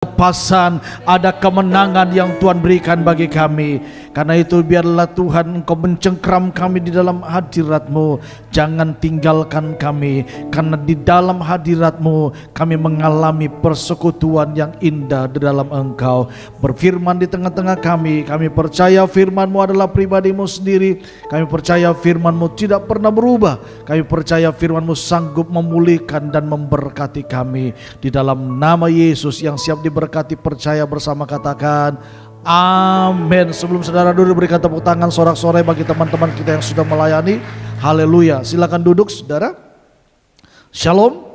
kelepasan, ada kemenangan yang Tuhan berikan bagi kami. Karena itu biarlah Tuhan Engkau mencengkram kami di dalam hadirat-Mu. Jangan tinggalkan kami, karena di dalam hadirat-Mu kami mengalami persekutuan yang indah di dalam Engkau. Berfirman di tengah-tengah kami percaya firman-Mu adalah pribadi-Mu sendiri. Kami percaya firman-Mu tidak pernah berubah. Kami percaya firman-Mu sanggup memulihkan dan memberkati kami. Di dalam nama Yesus yang siap diberkati, percaya bersama katakan amin. Sebelum saudara duduk, berikan tepuk tangan sorak-sorai bagi teman-teman kita yang sudah melayani. Haleluya. Silakan duduk saudara. Shalom.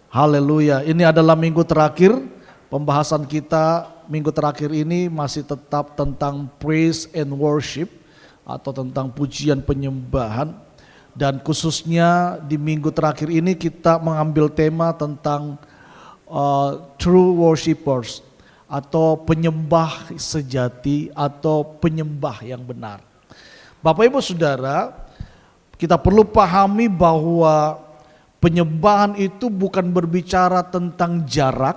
Haleluya. Ini adalah minggu terakhir pembahasan kita. Minggu terakhir ini masih tetap tentang praise and worship atau tentang pujian penyembahan. Dan khususnya di minggu terakhir ini kita mengambil tema tentang true worshipers atau penyembah sejati atau penyembah yang benar. Bapak Ibu Saudara, kita perlu pahami bahwa penyembahan itu bukan berbicara tentang jarak,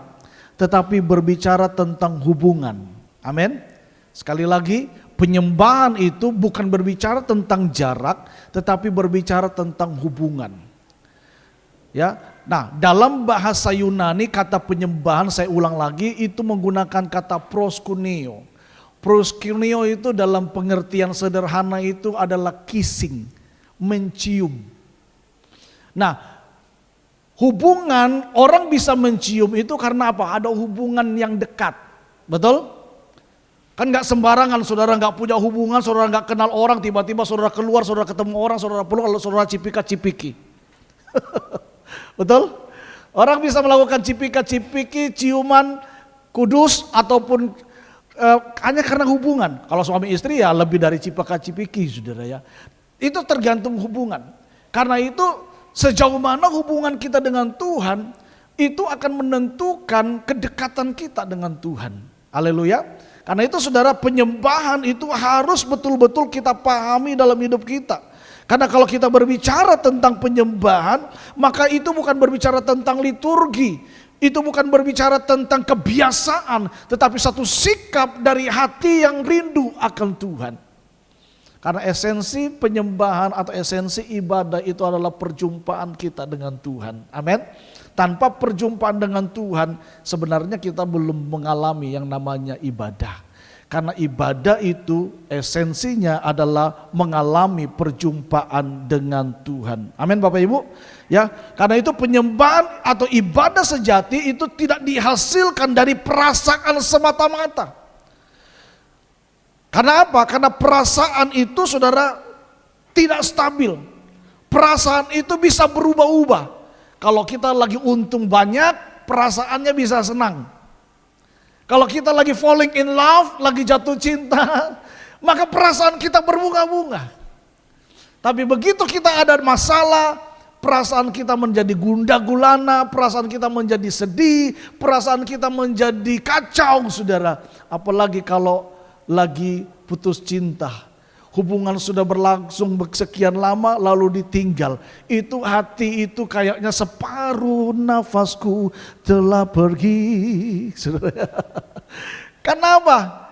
tetapi berbicara tentang hubungan. Amin. Sekali lagi, penyembahan itu bukan berbicara tentang jarak, tetapi berbicara tentang hubungan. Ya, nah dalam bahasa Yunani kata penyembahan, saya ulang lagi, itu menggunakan kata proskuneo. Proskuneo itu dalam pengertian sederhana itu adalah kissing, mencium. Nah, hubungan orang bisa mencium itu karena apa? Ada hubungan yang dekat, betul? Kan gak sembarangan saudara gak punya hubungan, saudara gak kenal orang, tiba-tiba saudara keluar, saudara ketemu orang, saudara peluk, lalu saudara cipika-cipiki. Betul? Orang bisa melakukan cipika-cipiki, ciuman kudus ataupun hanya karena hubungan. Kalau suami istri ya lebih dari cipika-cipiki saudara ya. Itu tergantung hubungan. Karena itu sejauh mana hubungan kita dengan Tuhan, itu akan menentukan kedekatan kita dengan Tuhan. Haleluya. Karena itu saudara, penyembahan itu harus betul-betul kita pahami dalam hidup kita. Karena kalau kita berbicara tentang penyembahan, maka itu bukan berbicara tentang liturgi. Itu bukan berbicara tentang kebiasaan, tetapi satu sikap dari hati yang rindu akan Tuhan. Karena esensi penyembahan atau esensi ibadah itu adalah perjumpaan kita dengan Tuhan. Amin. Tanpa perjumpaan dengan Tuhan, sebenarnya kita belum mengalami yang namanya ibadah. Karena ibadah itu esensinya adalah mengalami perjumpaan dengan Tuhan. Amin Bapak Ibu. Ya, karena itu penyembahan atau ibadah sejati itu tidak dihasilkan dari perasaan semata-mata. Karena apa? Karena perasaan itu saudara tidak stabil. Perasaan itu bisa berubah-ubah. Kalau kita lagi untung banyak, perasaannya bisa senang. Kalau kita lagi falling in love, lagi jatuh cinta, maka perasaan kita berbunga-bunga. Tapi begitu kita ada masalah, perasaan kita menjadi gundah gulana, perasaan kita menjadi sedih, perasaan kita menjadi kacau saudara. Apalagi kalau lagi putus cinta. Hubungan sudah berlangsung sekian lama lalu ditinggal. Itu hati itu kayaknya separuh nafasku telah pergi. Kenapa?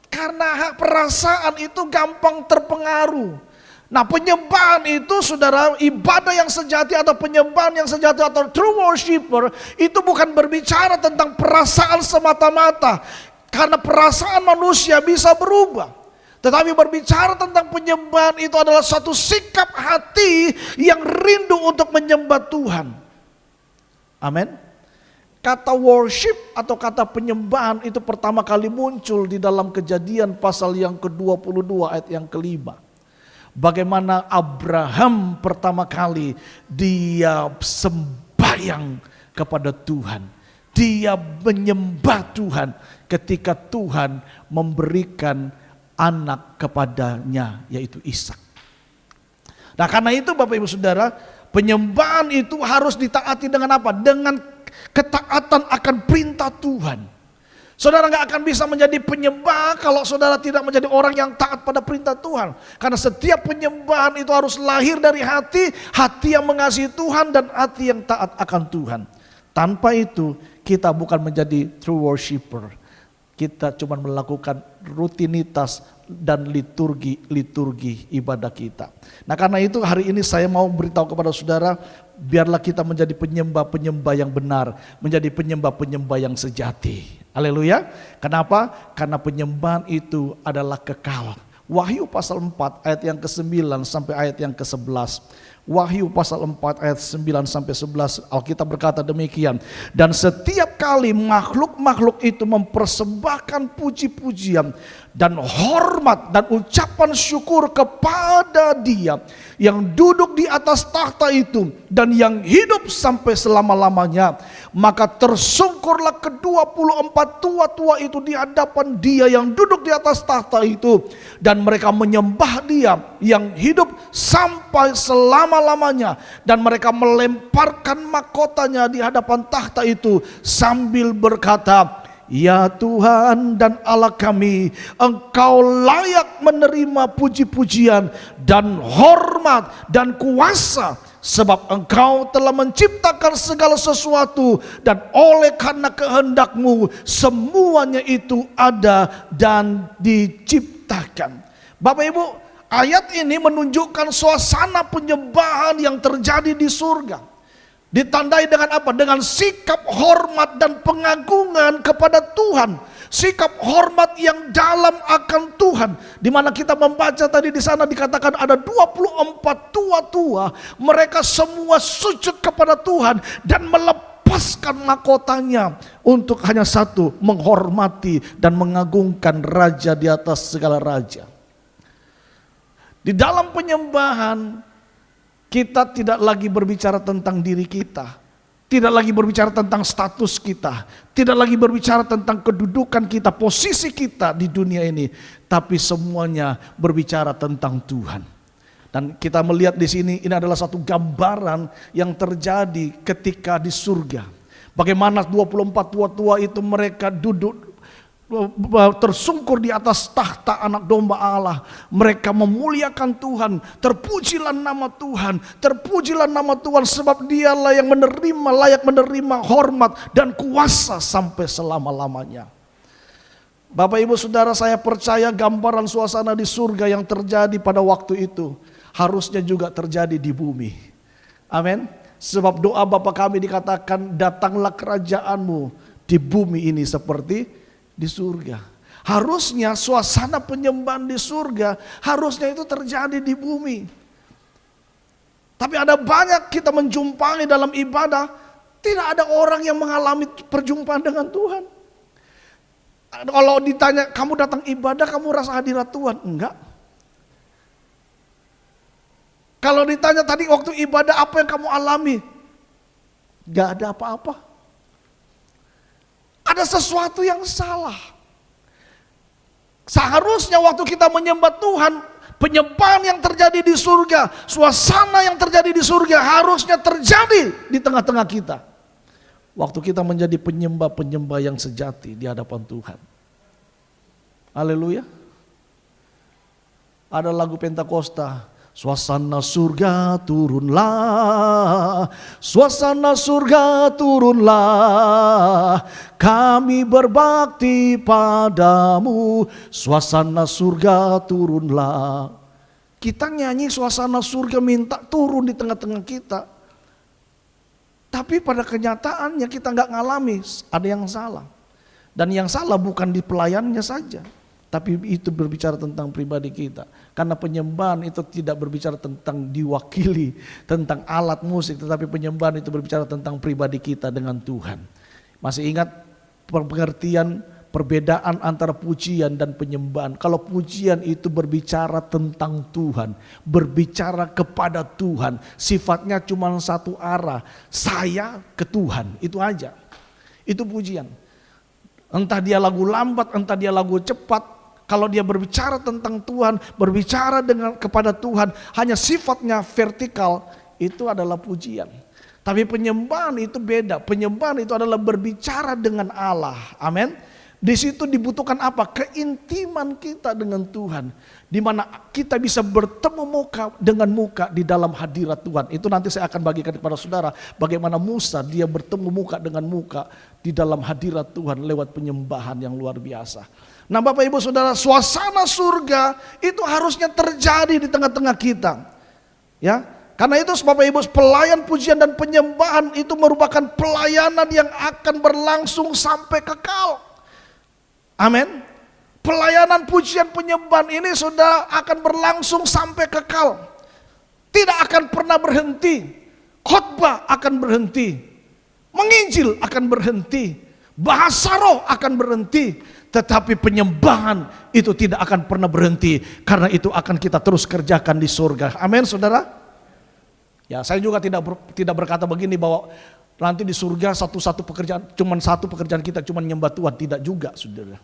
Karena perasaan itu gampang terpengaruh. Nah penyembahan itu saudara, ibadah yang sejati atau penyembahan yang sejati atau true worshiper itu bukan berbicara tentang perasaan semata-mata. Karena perasaan manusia bisa berubah. Tetapi berbicara tentang penyembahan itu adalah suatu sikap hati yang rindu untuk menyembah Tuhan. Amin. Kata worship atau kata penyembahan itu pertama kali muncul di dalam Kejadian pasal yang ke-22 ayat yang ke-5. Bagaimana Abraham pertama kali dia sembahyang kepada Tuhan. Dia menyembah Tuhan ketika Tuhan memberikan anak kepadanya, yaitu Ishak. Nah karena itu Bapak Ibu Saudara, penyembahan itu harus ditaati dengan apa? Dengan ketaatan akan perintah Tuhan. Saudara nggak akan bisa menjadi penyembah kalau saudara tidak menjadi orang yang taat pada perintah Tuhan. Karena setiap penyembahan itu harus lahir dari hati yang mengasihi Tuhan dan hati yang taat akan Tuhan. Tanpa itu kita bukan menjadi true worshiper. Kita cuma melakukan rutinitas dan liturgi ibadah kita. Nah karena itu hari ini saya mau beritahu kepada saudara, biarlah kita menjadi penyembah-penyembah yang benar, menjadi penyembah-penyembah yang sejati. Haleluya. Kenapa? Karena penyembahan itu adalah kekal. Wahyu pasal 4 ayat yang ke-9 sampai ayat yang ke-11. Wahyu pasal 4 ayat 9 sampai 11, Alkitab berkata demikian. Dan setiap kali makhluk-makhluk itu mempersembahkan puji-pujian dan hormat dan ucapan syukur kepada Dia yang duduk di atas takhta itu dan yang hidup sampai selama-lamanya, maka tersungkurlah ke-24 tua-tua itu di hadapan Dia yang duduk di atas takhta itu, dan mereka menyembah Dia yang hidup sampai selama-lamanya, dan mereka melemparkan mahkotanya di hadapan takhta itu sambil berkata, ya Tuhan dan Allah kami, Engkau layak menerima puji-pujian dan hormat dan kuasa, sebab Engkau telah menciptakan segala sesuatu, dan oleh karena kehendak-Mu semuanya itu ada dan diciptakan. Bapak Ibu, ayat ini menunjukkan suasana penyembahan yang terjadi di surga. Ditandai dengan apa? Dengan sikap hormat dan pengagungan kepada Tuhan. Sikap hormat yang dalam akan Tuhan. Di mana kita membaca tadi di sana dikatakan ada 24 tua-tua. Mereka semua sujud kepada Tuhan dan melepaskan mahkotanya untuk hanya satu, menghormati dan mengagungkan Raja di atas segala raja. Di dalam penyembahan kita tidak lagi berbicara tentang diri kita, tidak lagi berbicara tentang status kita, tidak lagi berbicara tentang kedudukan kita, posisi kita di dunia ini, tapi semuanya berbicara tentang Tuhan. Dan kita melihat di sini ini adalah satu gambaran yang terjadi ketika di surga. Bagaimana 24 tua-tua itu mereka duduk tersungkur di atas takhta anak domba Allah. Mereka memuliakan Tuhan. Terpujilah nama Tuhan, terpujilah nama Tuhan, sebab Dialah yang layak menerima hormat dan kuasa sampai selama-lamanya. Bapak Ibu Saudara, saya percaya gambaran suasana di surga yang terjadi pada waktu itu harusnya juga terjadi di bumi. Amin. Sebab doa Bapa kami dikatakan, datanglah kerajaan-Mu di bumi ini seperti di surga. Harusnya suasana penyembahan di surga harusnya itu terjadi di bumi. Tapi ada banyak kita menjumpai dalam ibadah, tidak ada orang yang mengalami perjumpaan dengan Tuhan. Kalau ditanya, kamu datang ibadah, kamu rasa hadirat Tuhan? Enggak. Kalau ditanya tadi waktu ibadah apa yang kamu alami? Enggak ada apa-apa. Ada sesuatu yang salah. Seharusnya waktu kita menyembah Tuhan, penyembahan yang terjadi di surga, suasana yang terjadi di surga harusnya terjadi di tengah-tengah kita. Waktu kita menjadi penyembah-penyembah yang sejati di hadapan Tuhan. Haleluya. Ada lagu Pentakosta. Suasana surga turunlah, suasana surga turunlah, kami berbakti padamu, suasana surga turunlah. Kita nyanyi suasana surga minta turun di tengah-tengah kita. Tapi pada kenyataannya kita nggak ngalami, ada yang salah. Dan yang salah bukan di pelayannya saja, tapi itu berbicara tentang pribadi kita. Karena penyembahan itu tidak berbicara tentang diwakili, tentang alat musik, tetapi penyembahan itu berbicara tentang pribadi kita dengan Tuhan. Masih ingat pengertian perbedaan antara pujian dan penyembahan? Kalau pujian itu berbicara tentang Tuhan, berbicara kepada Tuhan, sifatnya cuma satu arah, saya ke Tuhan, itu aja. Itu pujian. Entah dia lagu lambat, entah dia lagu cepat, kalau dia berbicara tentang Tuhan, berbicara kepada Tuhan, hanya sifatnya vertikal, itu adalah pujian. Tapi penyembahan itu beda. Penyembahan itu adalah berbicara dengan Allah. Amin. Di situ dibutuhkan apa? Keintiman kita dengan Tuhan. Di mana kita bisa bertemu muka dengan muka di dalam hadirat Tuhan. Itu nanti saya akan bagikan kepada saudara. Bagaimana Musa dia bertemu muka dengan muka di dalam hadirat Tuhan lewat penyembahan yang luar biasa. Nah Bapak Ibu Saudara, suasana surga itu harusnya terjadi di tengah-tengah kita. Ya, karena itu Bapak Ibu, pelayan pujian dan penyembahan itu merupakan pelayanan yang akan berlangsung sampai kekal. Amin. Pelayanan pujian penyembahan ini sudah akan berlangsung sampai kekal. Tidak akan pernah berhenti. Khotbah akan berhenti. Menginjil akan berhenti. Bahasa roh akan berhenti. Tetapi penyembahan itu tidak akan pernah berhenti. Karena itu akan kita terus kerjakan di surga. Amin saudara. Ya, saya juga tidak berkata begini bahwa nanti di surga satu pekerjaan kita cuma nyembah Tuhan, tidak juga saudara.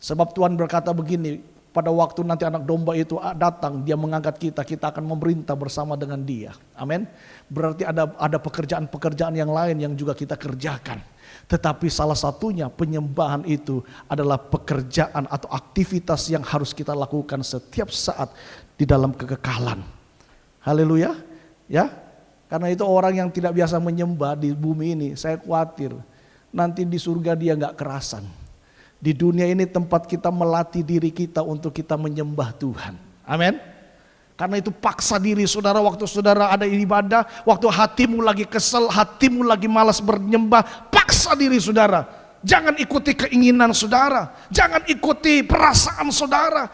Sebab Tuhan berkata begini, pada waktu nanti anak domba itu datang, dia mengangkat kita akan memerintah bersama dengan dia. Amin. Berarti ada pekerjaan-pekerjaan yang lain yang juga kita kerjakan. Tetapi salah satunya penyembahan itu adalah pekerjaan atau aktivitas yang harus kita lakukan setiap saat di dalam kekekalan. Haleluya. Ya. Karena itu orang yang tidak biasa menyembah di bumi ini, saya khawatir nanti di surga dia gak kerasan. Di dunia ini tempat kita melatih diri kita untuk kita menyembah Tuhan. Amin. Karena itu paksa diri saudara waktu saudara ada ibadah, waktu hatimu lagi kesel, hatimu lagi malas bernyembah, paksa diri saudara. Jangan ikuti keinginan saudara, jangan ikuti perasaan saudara.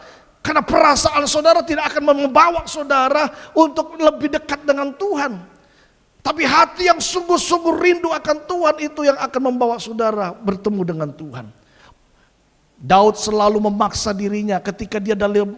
Karena perasaan saudara tidak akan membawa saudara untuk lebih dekat dengan Tuhan. Tapi hati yang sungguh-sungguh rindu akan Tuhan itu yang akan membawa saudara bertemu dengan Tuhan. Daud selalu memaksa dirinya ketika dia dalam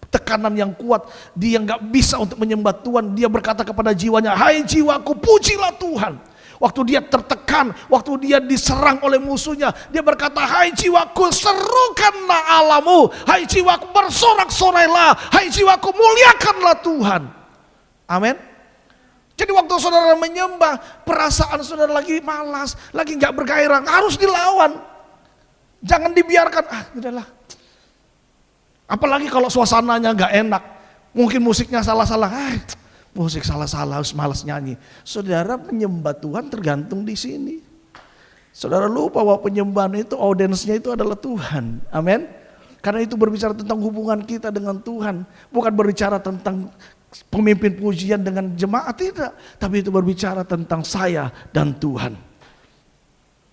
tekanan yang kuat, dia nggak bisa untuk menyembah Tuhan. Dia berkata kepada jiwanya, hai jiwaku pujilah Tuhan. Waktu dia tertekan, waktu dia diserang oleh musuhnya, dia berkata, hai jiwaku serukanlah Allahmu, hai jiwaku bersorak-sorailah, hai jiwaku muliakanlah Tuhan. Amin. Jadi waktu saudara menyembah, perasaan saudara lagi malas, lagi nggak bergairah, harus dilawan. Jangan dibiarkan, udahlah. Apalagi kalau suasananya gak enak, mungkin musiknya salah-salah, musik salah-salah, harus malas nyanyi. Saudara penyembah Tuhan tergantung di sini. Saudara lupa bahwa penyembahan itu audiensnya itu adalah Tuhan, amin. Karena itu berbicara tentang hubungan kita dengan Tuhan, bukan berbicara tentang pemimpin pujian dengan jemaat, tidak. Tapi itu berbicara tentang saya dan Tuhan.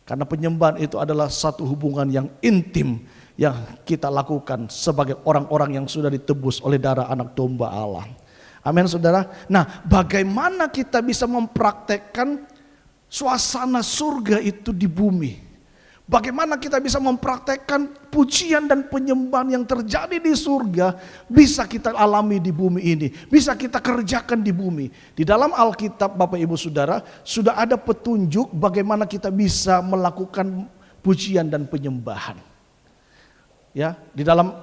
Karena penyembahan itu adalah satu hubungan yang intim yang kita lakukan sebagai orang-orang yang sudah ditebus oleh darah anak domba Allah. Amin saudara. Nah, bagaimana kita bisa mempraktekkan suasana surga itu di bumi? Bagaimana kita bisa mempraktekkan pujian dan penyembahan yang terjadi di surga bisa kita alami di bumi ini, bisa kita kerjakan di bumi. Di dalam Alkitab Bapak Ibu Saudara sudah ada petunjuk bagaimana kita bisa melakukan pujian dan penyembahan. Ya, di dalam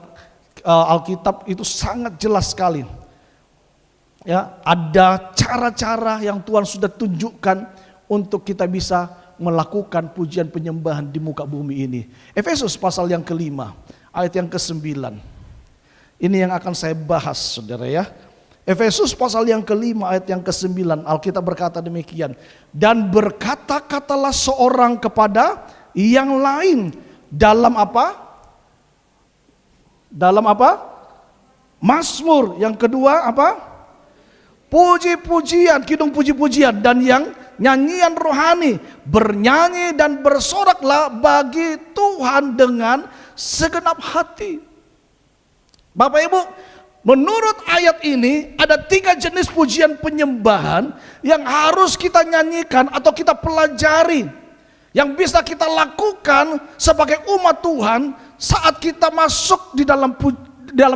Alkitab itu sangat jelas sekali. Ya, ada cara-cara yang Tuhan sudah tunjukkan untuk kita bisa melakukan pujian penyembahan di muka bumi ini. Efesus pasal yang kelima, ayat yang ke-9. Ini yang akan saya bahas saudara ya. Efesus pasal yang kelima ayat yang ke-9, Alkitab berkata demikian. Dan berkata-katalah seorang kepada yang lain dalam apa? Dalam apa? Mazmur. Yang kedua apa? Puji-pujian, kidung puji-pujian. Dan yang nyanyian rohani, bernyanyi dan bersoraklah bagi Tuhan dengan segenap hati. Bapak Ibu, menurut ayat ini ada 3 jenis pujian penyembahan yang harus kita nyanyikan atau kita pelajari, yang bisa kita lakukan sebagai umat Tuhan saat kita masuk di dalam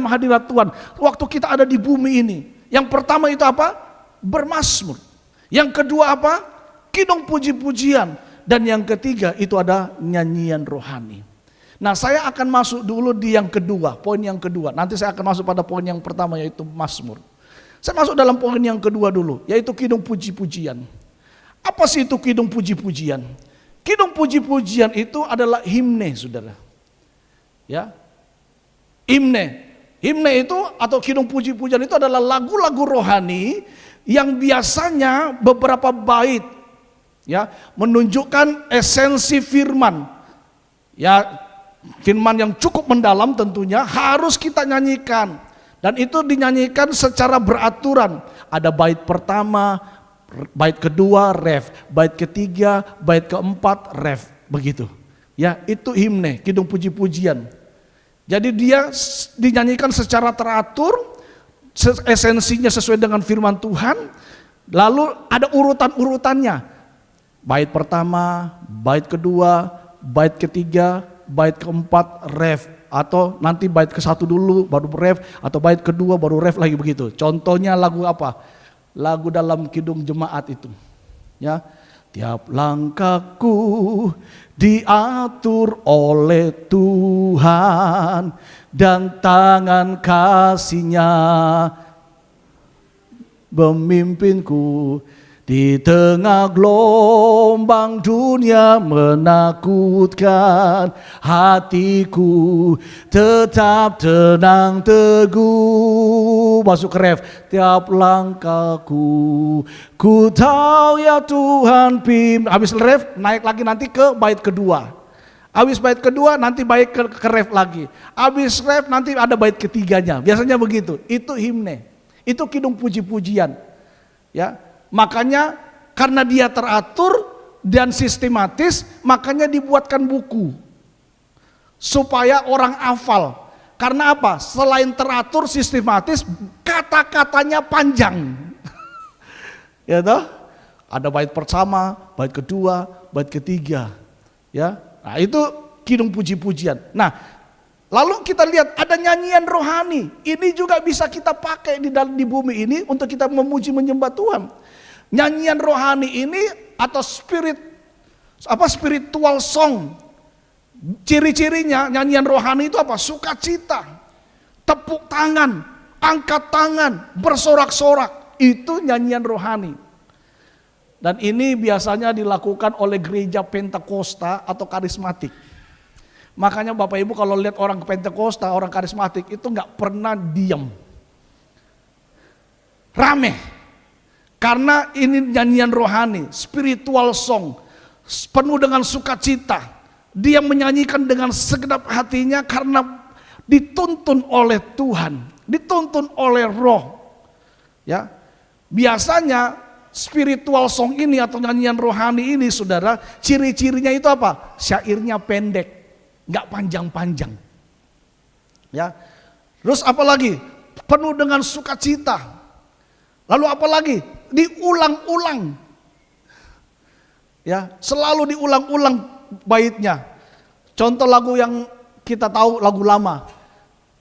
hadirat Tuhan, waktu kita ada di bumi ini. Yang pertama itu apa? Bermazmur. Yang kedua apa? Kidung puji-pujian. Dan yang ketiga itu ada nyanyian rohani. Nah, saya akan masuk dulu di yang kedua, poin yang kedua. Nanti saya akan masuk pada poin yang pertama yaitu mazmur. Saya masuk dalam poin yang kedua dulu, yaitu kidung puji-pujian. Apa sih itu kidung puji-pujian? Kidung puji-pujian itu adalah himne, saudara. Ya, himne. Himne itu atau kidung puji-pujian itu adalah lagu-lagu rohani yang biasanya beberapa bait, ya, menunjukkan esensi firman. Ya, firman yang cukup mendalam tentunya harus kita nyanyikan. Dan itu dinyanyikan secara beraturan. Ada bait pertama, bait kedua, ref, bait ketiga, bait keempat, ref, begitu. Ya, itu himne, kidung puji-pujian. Jadi dia dinyanyikan secara teratur, esensinya sesuai dengan firman Tuhan. Lalu ada urutan-urutannya. Bait pertama, bait kedua, bait ketiga, bait keempat, ref. Atau nanti bait ke satu dulu baru ref, atau bait kedua baru ref lagi, begitu. Contohnya lagu apa? Lagu dalam kidung jemaat itu. Ya. Tiap langkahku diatur oleh Tuhan dan tangan kasih-Nya memimpinku. Di tengah gelombang dunia menakutkan, hatiku tetap tenang teguh. Masuk ke ref. Tiap langkahku, ku tahu ya Tuhan habis ref, naik lagi nanti ke bait kedua. Habis bait kedua nanti bait ke ref lagi. Habis ref nanti ada bait ketiganya. Biasanya begitu. Itu himne. Itu kidung puji-pujian. Ya. Makanya karena dia teratur dan sistematis, makanya dibuatkan buku supaya orang hafal. Karena apa? Selain teratur, sistematis, kata-katanya panjang. Ya toh? Ada bait pertama, bait kedua, bait ketiga. Ya. Nah, itu kidung puji-pujian. Nah, lalu kita lihat ada nyanyian rohani. Ini juga bisa kita pakai di bumi ini untuk kita memuji menyembah Tuhan. Nyanyian rohani ini atau spiritual song. Ciri-cirinya nyanyian rohani itu apa? Sukacita, tepuk tangan, angkat tangan, bersorak-sorak. Itu nyanyian rohani. Dan ini biasanya dilakukan oleh gereja Pentakosta atau karismatik. Makanya Bapak Ibu kalau lihat orang Pentakosta, orang karismatik itu nggak pernah diam. Rame. Karena ini nyanyian rohani, spiritual song, penuh dengan sukacita. Dia menyanyikan dengan segenap hatinya karena dituntun oleh Tuhan, dituntun oleh Roh. Ya, biasanya spiritual song ini atau nyanyian rohani ini, saudara, ciri-cirinya itu apa? Syairnya pendek, nggak panjang-panjang. Ya, terus apa lagi? Penuh dengan sukacita. Lalu apa lagi? Diulang-ulang. Ya, selalu diulang-ulang baitnya. Contoh lagu yang kita tahu, lagu lama.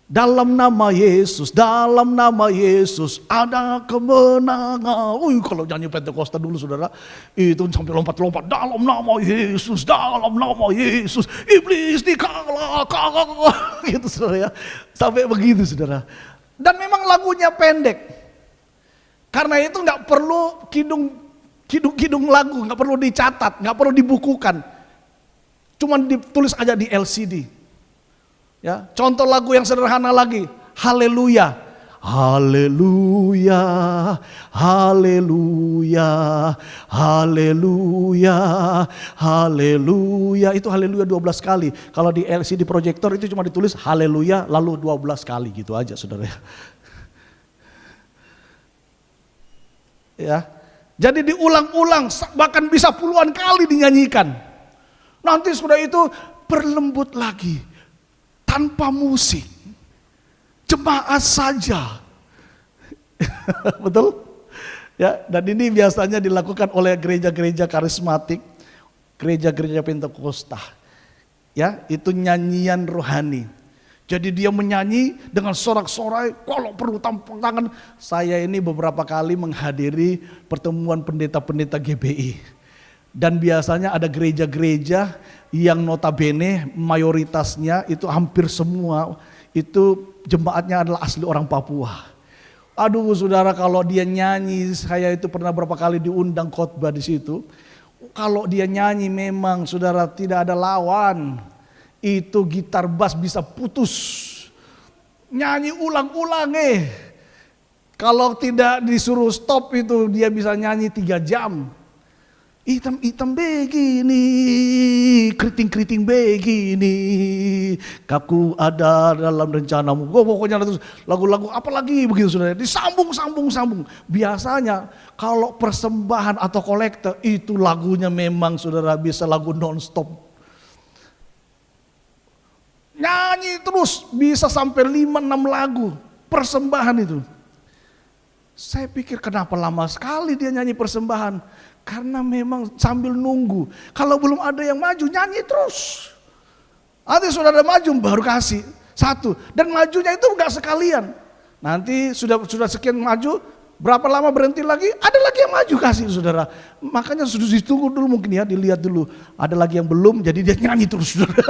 Dalam nama Yesus ada kemenangan. Kalau nyanyi Pentakosta dulu, saudara, itu sampai lompat-lompat. Dalam nama Yesus, iblis dikalahkan. Gitu, saudara ya. Sampai begitu, saudara. Dan memang lagunya pendek. Karena itu nggak perlu kidung lagu, nggak perlu dicatat, nggak perlu dibukukan. Cuman ditulis aja di LCD. Ya, contoh lagu yang sederhana lagi, Haleluya. Haleluya, haleluya, haleluya, haleluya. Itu haleluya 12 kali. Kalau di LCD proyektor itu cuma ditulis haleluya lalu 12 kali gitu aja, saudara. Ya, jadi diulang-ulang, bahkan bisa puluhan kali dinyanyikan. Nanti sudah itu berlembut lagi, tanpa musik, jemaat saja. Betul? Ya, dan ini biasanya dilakukan oleh gereja-gereja karismatik, gereja-gereja Pentakosta. Ya, itu nyanyian rohani. Jadi dia menyanyi dengan sorak-sorai, kalau perlu tampang tangan. Saya ini beberapa kali menghadiri pertemuan pendeta-pendeta GBI. Dan biasanya ada gereja-gereja yang notabene mayoritasnya itu hampir semua itu jemaatnya adalah asli orang Papua. Aduh saudara, kalau dia nyanyi, saya itu pernah berapa kali diundang khotbah di situ. Kalau dia nyanyi memang saudara tidak ada lawan. Itu gitar bass bisa putus. Nyanyi ulang-ulang Kalau tidak disuruh stop itu dia bisa nyanyi 3 jam. Hitam-hitam begini, keriting-keriting begini, kaku ada dalam rencanamu. Pokoknya terus lagu-lagu apalagi begitu saudara. Disambung. Biasanya kalau persembahan atau kolektor itu lagunya memang saudara bisa lagu non-stop. Nyanyi terus bisa sampai 5-6 lagu persembahan itu. Saya pikir kenapa lama sekali dia nyanyi persembahan. Karena memang sambil nunggu. Kalau belum ada yang maju, nyanyi terus. Nanti saudara maju baru kasih. 1. Dan majunya itu enggak sekalian. Nanti sudah sekian maju, berapa lama berhenti lagi, ada lagi yang maju kasih saudara. Makanya sudah ditunggu dulu mungkin ya, dilihat dulu. Ada lagi yang belum, jadi dia nyanyi terus saudara.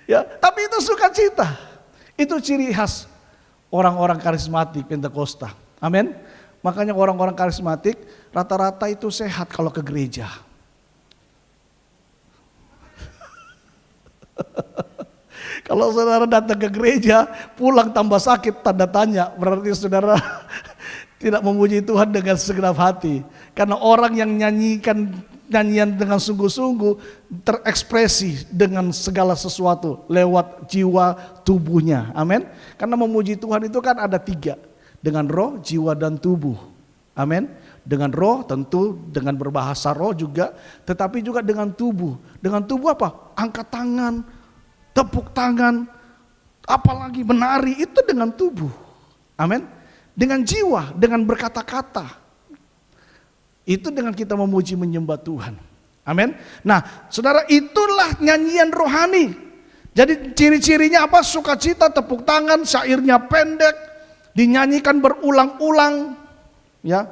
Ya, tapi itu sukacita. Itu ciri khas orang-orang karismatik Pentakosta. Amin. Makanya orang-orang karismatik rata-rata itu sehat kalau ke gereja. Kalau saudara datang ke gereja, pulang tambah sakit, tanda tanya. Berarti saudara tidak memuji Tuhan dengan segenap hati. Karena orang yang nyanyikan nyanyian dengan sungguh-sungguh terekspresi dengan segala sesuatu lewat jiwa tubuhnya. Amin. Karena memuji Tuhan itu kan ada 3. Dengan roh, jiwa, dan tubuh. Amin. Dengan roh tentu, dengan berbahasa roh juga. Tetapi juga dengan tubuh. Dengan tubuh apa? Angkat tangan, tepuk tangan, apalagi menari, itu dengan tubuh. Amin. Dengan jiwa, dengan berkata-kata. Itu dengan kita memuji menyembah Tuhan. Amin. Nah saudara, itulah nyanyian rohani. Jadi ciri-cirinya apa? Sukacita, tepuk tangan, syairnya pendek, dinyanyikan berulang-ulang, ya.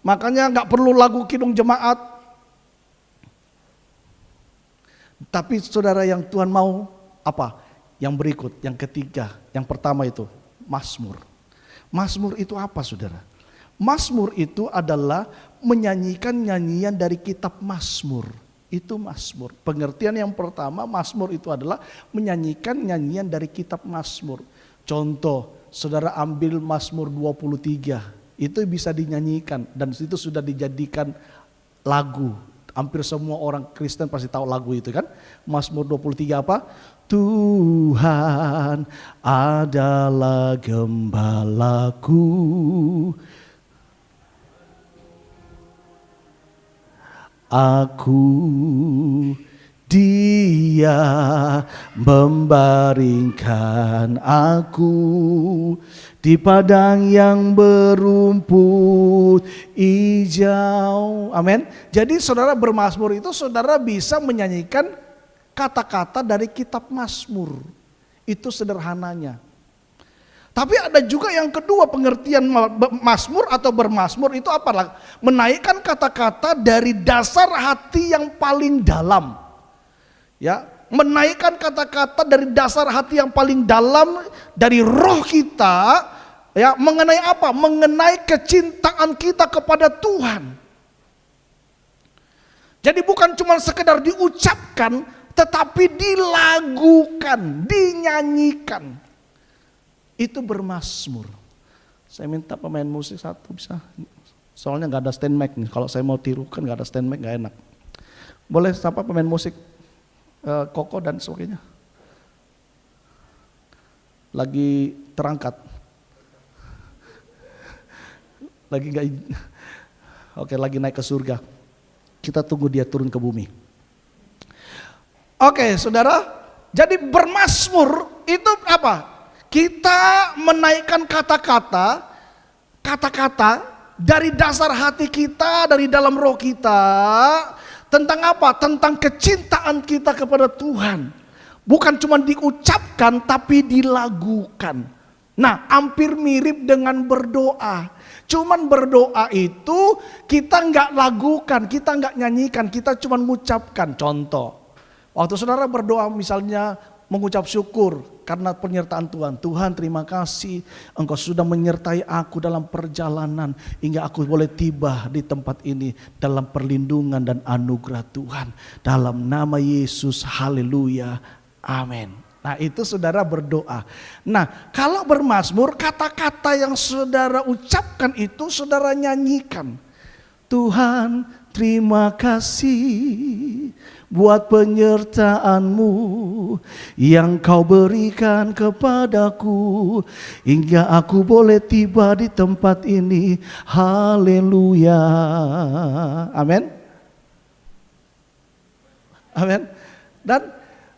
Makanya nggak perlu lagu kidung jemaat. Tapi saudara yang Tuhan mau apa? Yang berikut, yang ketiga, yang pertama itu Mazmur. Mazmur itu apa saudara? Mazmur itu adalah menyanyikan nyanyian dari kitab Mazmur. Itu Mazmur. Pengertian yang pertama, Mazmur itu adalah menyanyikan nyanyian dari kitab Mazmur. Contoh, saudara ambil Mazmur 23, itu bisa dinyanyikan dan itu sudah dijadikan lagu. Hampir semua orang Kristen pasti tahu lagu itu kan. Mazmur 23 apa? Tuhan adalah gembalaku, aku Dia membaringkan aku di padang yang berumput hijau. Amin. Jadi saudara bermazmur itu saudara bisa menyanyikan kata-kata dari kitab Mazmur. Itu sederhananya. Tapi ada juga yang kedua pengertian mazmur atau bermazmur itu apa? Menaikkan kata-kata dari dasar hati yang paling dalam. Ya, menaikkan kata-kata dari dasar hati yang paling dalam dari roh kita, ya, mengenai apa? Mengenai kecintaan kita kepada Tuhan. Jadi bukan cuma sekedar diucapkan, tetapi dilagukan, dinyanyikan. Itu bermazmur. Saya minta pemain musik satu bisa. Soalnya nggak ada stand mic nih. Kalau saya mau tirukan nggak ada stand mic nggak enak. Boleh siapa pemain musik? Koko dan sebagainya. Lagi terangkat. Lagi nggak? Oke, lagi naik ke surga. Kita tunggu dia turun ke bumi. Oke, saudara. Jadi bermazmur itu apa? Kita menaikkan kata-kata dari dasar hati kita, dari dalam roh kita. Tentang apa? Tentang kecintaan kita kepada Tuhan. Bukan cuma diucapkan tapi dilagukan. Nah, hampir mirip dengan berdoa. Cuman berdoa itu kita nggak lagukan, kita nggak nyanyikan, kita cuma mengucapkan. Contoh, waktu saudara berdoa misalnya mengucap syukur, karena penyertaan Tuhan. Tuhan, terima kasih Engkau sudah menyertai aku dalam perjalanan hingga aku boleh tiba di tempat ini dalam perlindungan dan anugerah Tuhan. Dalam nama Yesus, haleluya, amin. Nah itu saudara berdoa. Nah kalau bermazmur, kata-kata yang saudara ucapkan itu saudara nyanyikan. Tuhan, terima kasih buat penyertaan-Mu yang Kau berikan kepadaku hingga aku boleh tiba di tempat ini. Haleluya. Amin. Amin.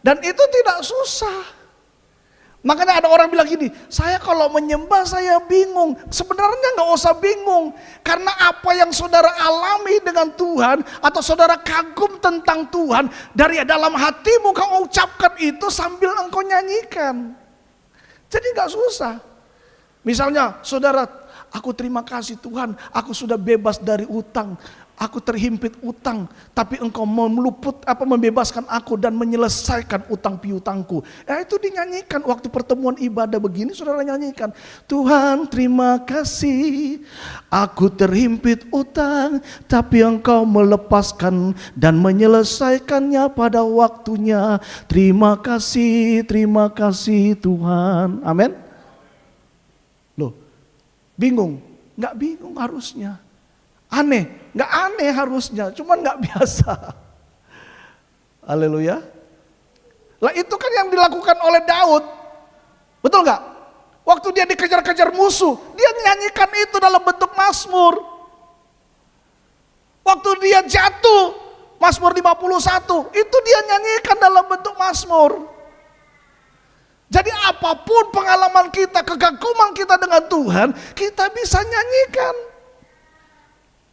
Dan itu tidak susah. Makanya ada orang bilang gini, saya kalau menyembah saya bingung. Sebenarnya nggak usah bingung. Karena apa yang saudara alami dengan Tuhan, atau saudara kagum tentang Tuhan, dari dalam hatimu kau ucapkan itu sambil engkau nyanyikan. Jadi nggak susah. Misalnya saudara, aku terima kasih Tuhan, aku sudah bebas dari utang. Aku terhimpit utang, tapi Engkau membebaskan aku dan menyelesaikan utang piutangku. Itu dinyanyikan waktu pertemuan ibadah begini, saudara nyanyikan. Tuhan, terima kasih, aku terhimpit utang, tapi Engkau melepaskan dan menyelesaikannya pada waktunya. Terima kasih Tuhan. Amin. Loh, bingung? Nggak bingung harusnya. Aneh, nggak aneh harusnya, cuman nggak biasa. Haleluya. Lah itu kan yang dilakukan oleh Daud, betul nggak? Waktu dia dikejar-kejar musuh, dia nyanyikan itu dalam bentuk mazmur. Waktu dia jatuh, Mazmur 51, itu dia nyanyikan dalam bentuk mazmur. Jadi apapun pengalaman kita, kekaguman kita dengan Tuhan, kita bisa nyanyikan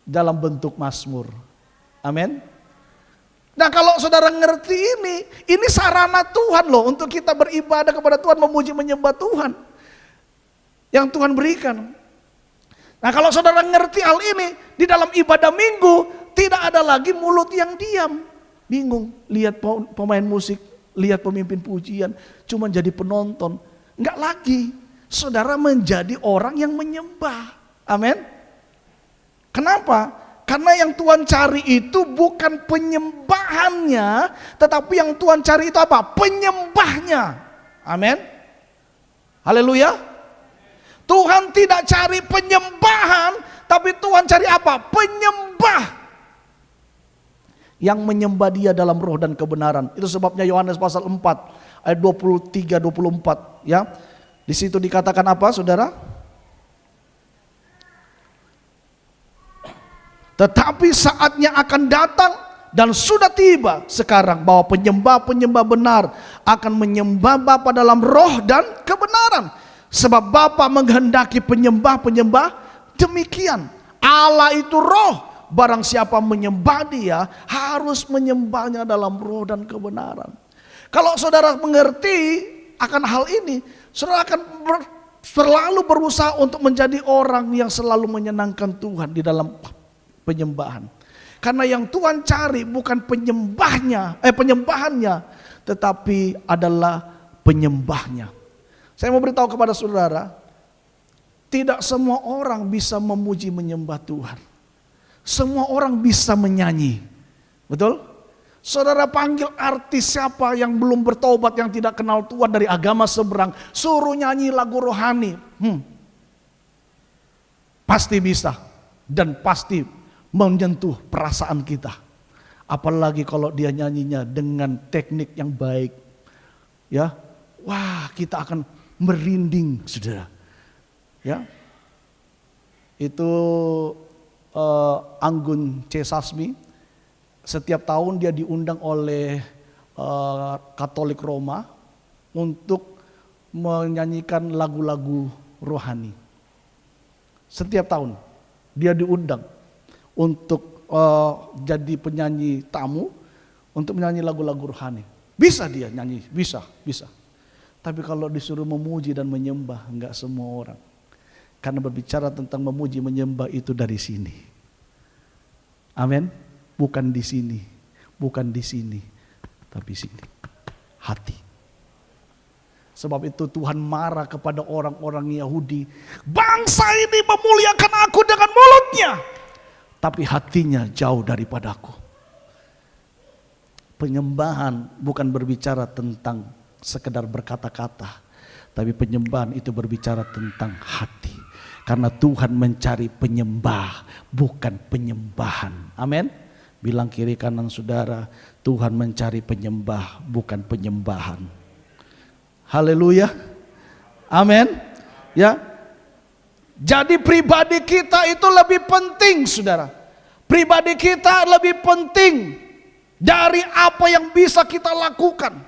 dalam bentuk mazmur. Amin. Nah kalau saudara ngerti ini sarana Tuhan loh untuk kita beribadah kepada Tuhan, memuji menyembah Tuhan yang Tuhan berikan. Nah kalau saudara ngerti hal ini, di dalam ibadah minggu tidak ada lagi mulut yang diam, bingung, lihat pemain musik, lihat pemimpin pujian, cuma jadi penonton. Enggak lagi, saudara menjadi orang yang menyembah. Amin. Kenapa? Karena yang Tuhan cari itu bukan penyembahannya, tetapi yang Tuhan cari itu apa? Penyembahnya. Amin. Haleluya. Tuhan tidak cari penyembahan, tapi Tuhan cari apa? Penyembah yang menyembah Dia dalam roh dan kebenaran. Itu sebabnya Yohanes pasal 4 ayat 23-24 ya. Di situ dikatakan apa, Saudara? Tetapi saatnya akan datang dan sudah tiba sekarang bahwa penyembah-penyembah benar akan menyembah Bapa dalam roh dan kebenaran. Sebab Bapa menghendaki penyembah-penyembah demikian. Allah itu roh, barang siapa menyembah Dia harus menyembahnya dalam roh dan kebenaran. Kalau saudara mengerti akan hal ini, saudara akan selalu berusaha untuk menjadi orang yang selalu menyenangkan Tuhan di dalam penyembahan. Karena yang Tuhan cari bukan penyembahannya, tetapi adalah penyembahnya. Saya mau beritahu kepada saudara, tidak semua orang bisa memuji menyembah Tuhan. Semua orang bisa menyanyi. Betul? Saudara panggil artis siapa yang belum bertobat, yang tidak kenal Tuhan dari agama seberang, suruh nyanyi lagu rohani. Pasti bisa dan pasti menyentuh perasaan kita. Apalagi kalau dia nyanyinya dengan teknik yang baik. Ya. Wah, kita akan merinding, Saudara. Ya. Itu Anggun C. Sasmi, setiap tahun dia diundang oleh Katolik Roma untuk menyanyikan lagu-lagu rohani. Setiap tahun dia diundang untuk jadi penyanyi tamu, untuk menyanyi lagu-lagu rohani. Bisa dia nyanyi, bisa. Tapi kalau disuruh memuji dan menyembah, enggak semua orang. Karena berbicara tentang memuji menyembah itu dari sini. Amin. Bukan di sini, tapi sini. Hati. Sebab itu Tuhan marah kepada orang-orang Yahudi. Bangsa ini memuliakan aku dengan mulutnya, tapi hatinya jauh daripadaku. Penyembahan bukan berbicara tentang sekedar berkata-kata, tapi penyembahan itu berbicara tentang hati. Karena Tuhan mencari penyembah, bukan penyembahan. Amin. Bilang kiri kanan saudara, Tuhan mencari penyembah, bukan penyembahan. Haleluya. Amin. Ya. Jadi pribadi kita itu lebih penting, saudara. Pribadi kita lebih penting dari apa yang bisa kita lakukan.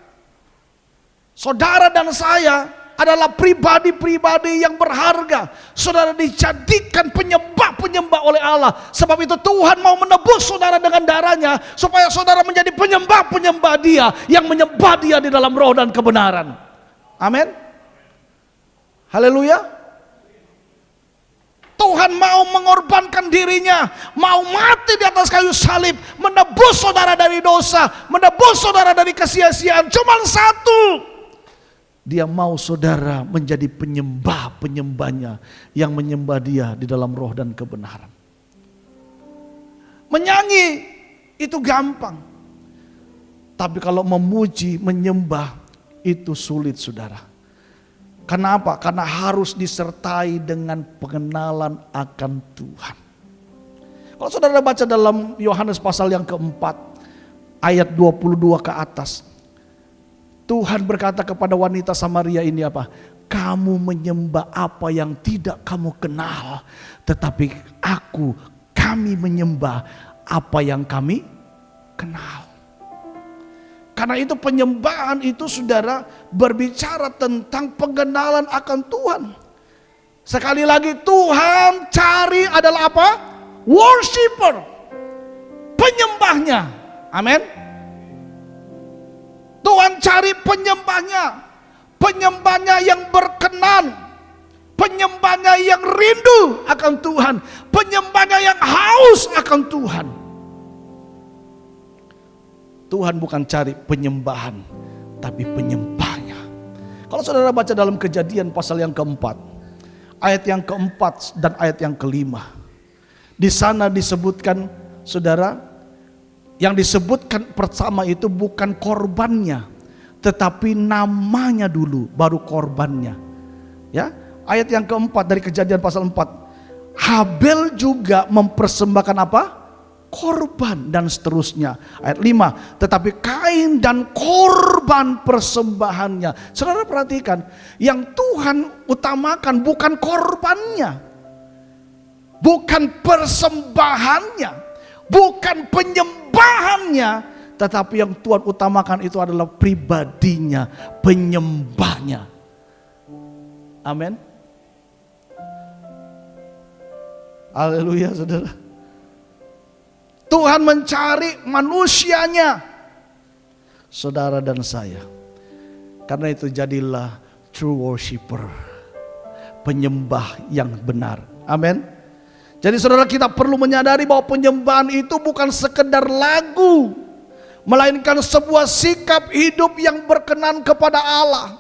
Saudara dan saya adalah pribadi-pribadi yang berharga. Saudara dijadikan penyembah-penyembah oleh Allah. Sebab itu Tuhan mau menebus saudara dengan darahnya, supaya saudara menjadi penyembah-penyembah Dia, yang menyembah Dia di dalam roh dan kebenaran. Amin. Haleluya. Tuhan mau mengorbankan dirinya, mau mati di atas kayu salib, menebus saudara dari dosa, menebus saudara dari kesia-siaan. Cuma satu, Dia mau saudara menjadi penyembah-penyembahnya, yang menyembah Dia di dalam roh dan kebenaran. Menyanyi itu gampang, tapi kalau memuji, menyembah itu sulit, saudara. Kenapa? Karena harus disertai dengan pengenalan akan Tuhan. Kalau saudara baca dalam Yohanes pasal yang keempat, ayat 22 ke atas, Tuhan berkata kepada wanita Samaria ini apa? Kamu menyembah apa yang tidak kamu kenal, tetapi kami menyembah apa yang kami kenal. Karena itu penyembahan itu, saudara, berbicara tentang pengenalan akan Tuhan. Sekali lagi, Tuhan cari adalah apa? Worshipper, penyembahnya. Amin. Tuhan cari penyembahnya, penyembahnya yang berkenan, penyembahnya yang rindu akan Tuhan, penyembahnya yang haus akan Tuhan. Tuhan bukan cari penyembahan, tapi penyembahnya. Kalau saudara baca dalam Kejadian pasal yang keempat, ayat yang keempat dan ayat yang kelima, di sana disebutkan, saudara, yang disebutkan pertama itu bukan korbannya, tetapi namanya dulu, baru korbannya. Ya, ayat yang keempat dari Kejadian pasal 4, Habel juga mempersembahkan apa? Korban, dan seterusnya. Ayat 5, tetapi Kain dan korban persembahannya. Saudara perhatikan, yang Tuhan utamakan bukan korbannya, bukan persembahannya, bukan penyembahannya, tetapi yang Tuhan utamakan itu adalah pribadinya, penyembahnya. Amin. Haleluya, saudara. Tuhan mencari manusianya, saudara dan saya. Karena itu jadilah true worshiper, penyembah yang benar. Amin. Jadi saudara, kita perlu menyadari bahwa penyembahan itu bukan sekedar lagu, melainkan sebuah sikap hidup yang berkenan kepada Allah.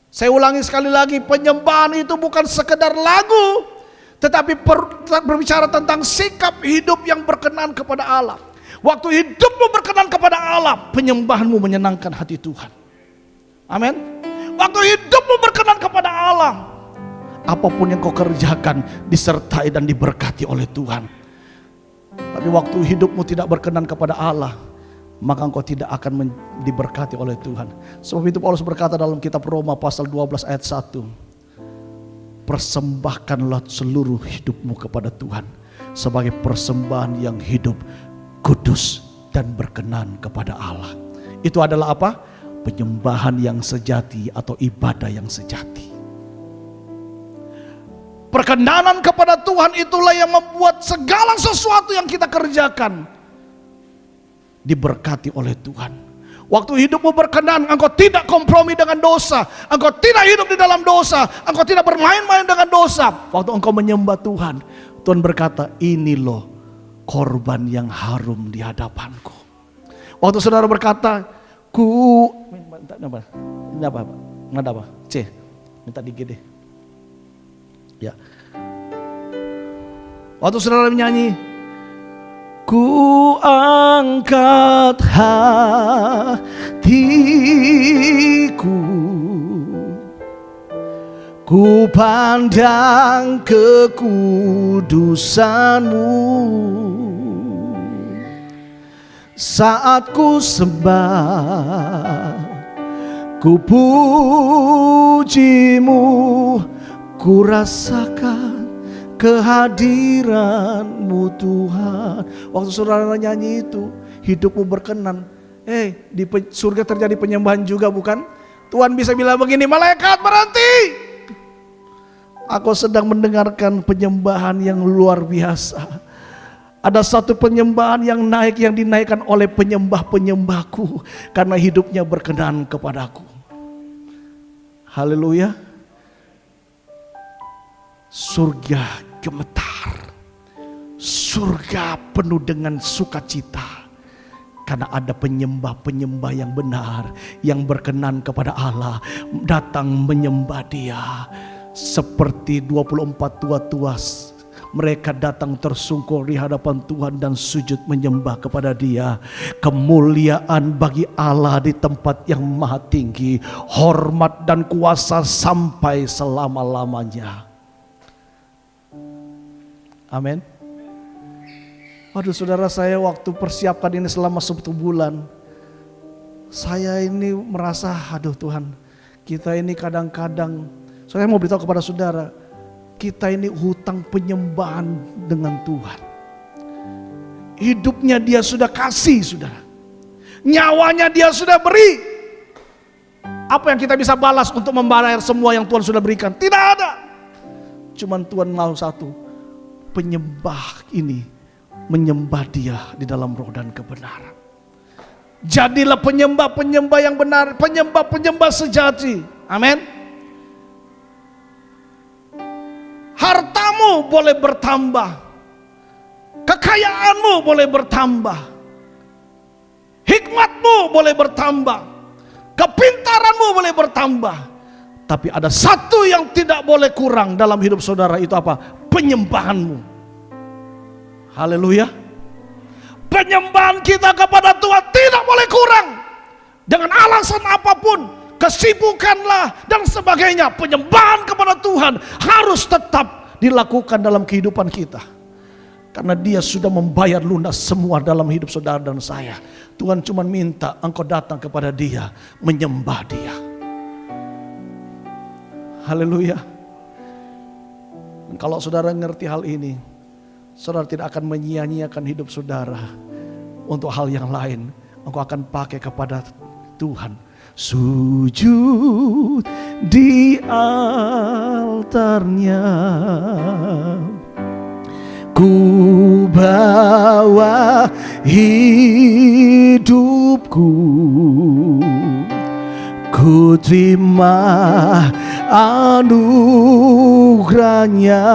Saya ulangi sekali lagi, penyembahan itu bukan sekedar lagu, tetapi berbicara tentang sikap hidup yang berkenan kepada Allah. Waktu hidupmu berkenan kepada Allah, penyembahanmu menyenangkan hati Tuhan. Amin. Waktu hidupmu berkenan kepada Allah, apapun yang kau kerjakan disertai dan diberkati oleh Tuhan. Tapi waktu hidupmu tidak berkenan kepada Allah, maka engkau tidak akan diberkati oleh Tuhan. Sebab itu Paulus berkata dalam kitab Roma pasal 12 ayat 1, persembahkanlah seluruh hidupmu kepada Tuhan sebagai persembahan yang hidup, kudus, dan berkenan kepada Allah. Itu adalah apa? Penyembahan yang sejati atau ibadah yang sejati. Perkenanan kepada Tuhan itulah yang membuat segala sesuatu yang kita kerjakan diberkati oleh Tuhan. Waktu hidupmu berkenan, engkau tidak kompromi dengan dosa, engkau tidak hidup di dalam dosa, engkau tidak bermain-main dengan dosa. Waktu engkau menyembah Tuhan, Tuhan berkata, ini loh korban yang harum di hadapanku. Waktu saudara berkata, Nada apa? C. Minta di G deh. Ya. Waktu saudara menyanyi, ku angkat hatiku, ku pandang kekudusan-Mu, saat ku sembah, ku puji-Mu, ku rasakan kehadiran-Mu Tuhan. Waktu saudara nyanyi itu, hidupmu berkenan. Di surga terjadi penyembahan juga bukan? Tuhan bisa bilang begini, malaikat berhenti. Aku sedang mendengarkan penyembahan yang luar biasa. Ada satu penyembahan yang naik, yang dinaikkan oleh penyembah-penyembahku, karena hidupnya berkenan kepadaku. Haleluya. Surga gemetar, surga penuh dengan sukacita, karena ada penyembah-penyembah yang benar, yang berkenan kepada Allah, datang menyembah Dia. Seperti 24 tua-tua, mereka datang tersungkur di hadapan Tuhan dan sujud menyembah kepada Dia. Kemuliaan bagi Allah di tempat yang maha tinggi, hormat dan kuasa sampai selama-lamanya. Amin. Waduh, saudara, saya waktu persiapkan ini selama 1 bulan, saya ini merasa, aduh Tuhan, kita ini kadang-kadang, saya mau beritahu kepada saudara, kita ini hutang penyembahan dengan Tuhan. Hidupnya Dia sudah kasih, saudara. Nyawanya Dia sudah beri. Apa yang kita bisa balas untuk membayar semua yang Tuhan sudah berikan? Tidak ada. Cuman Tuhan mau satu, penyembah ini menyembah Dia di dalam roh dan kebenaran. Jadilah penyembah-penyembah yang benar, penyembah-penyembah sejati. Amin. Hartamu boleh bertambah, kekayaanmu boleh bertambah, hikmatmu boleh bertambah, kepintaranmu boleh bertambah. Tapi ada satu yang tidak boleh kurang dalam hidup saudara, itu apa? Penyembahanmu. Haleluya. Penyembahan kita kepada Tuhan tidak boleh kurang. Dengan alasan apapun, kesibukanlah dan sebagainya, penyembahan kepada Tuhan harus tetap dilakukan dalam kehidupan kita. Karena Dia sudah membayar lunas semua dalam hidup saudara dan saya. Tuhan cuma minta engkau datang kepada Dia, menyembah Dia. Haleluya. Dan kalau saudara ngerti hal ini, saudara tidak akan menyia-nyiakan hidup saudara untuk hal yang lain. Engkau akan pakai kepada Tuhan. Sujud di altarnya, ku bawa hidupku, ku terima anugerahnya.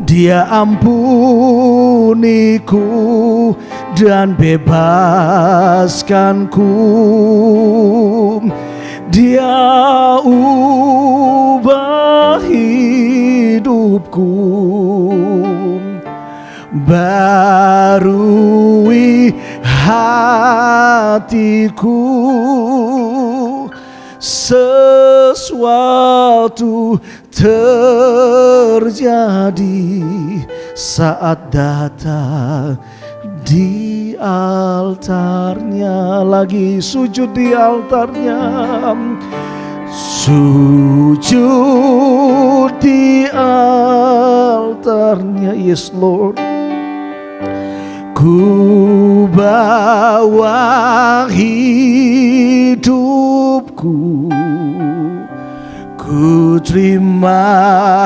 Dia ampuniku dan bebaskanku. Dia ubah hidupku, barui hatiku. Sesuatu terjadi saat datang di altarnya. Lagi sujud di altarnya, sujud di altarnya. Yes Lord. Ku bawa hidupku, ku terima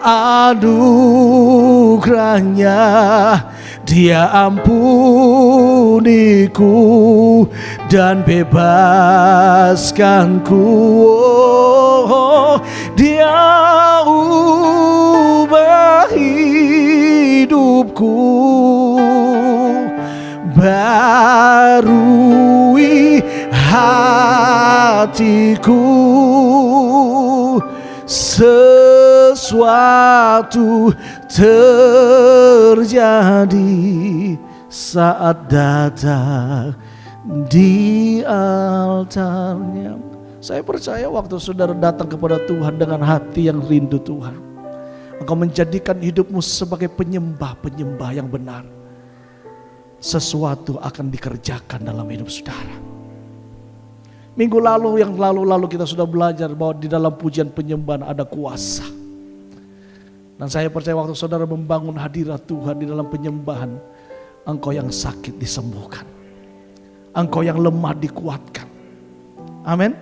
anugerahnya. Dia ampuniku dan bebaskanku. Oh, Dia ubah hidupku, barui hatiku, sesuatu terjadi saat datang di altarnya. Saya percaya waktu saudara datang kepada Tuhan dengan hati yang rindu Tuhan, Engkau menjadikan hidupmu sebagai penyembah-penyembah yang benar, sesuatu akan dikerjakan dalam hidup saudara. Minggu lalu kita sudah belajar bahwa di dalam pujian penyembahan ada kuasa. Dan saya percaya waktu saudara membangun hadirat Tuhan di dalam penyembahan, engkau yang sakit disembuhkan, engkau yang lemah dikuatkan. Amin.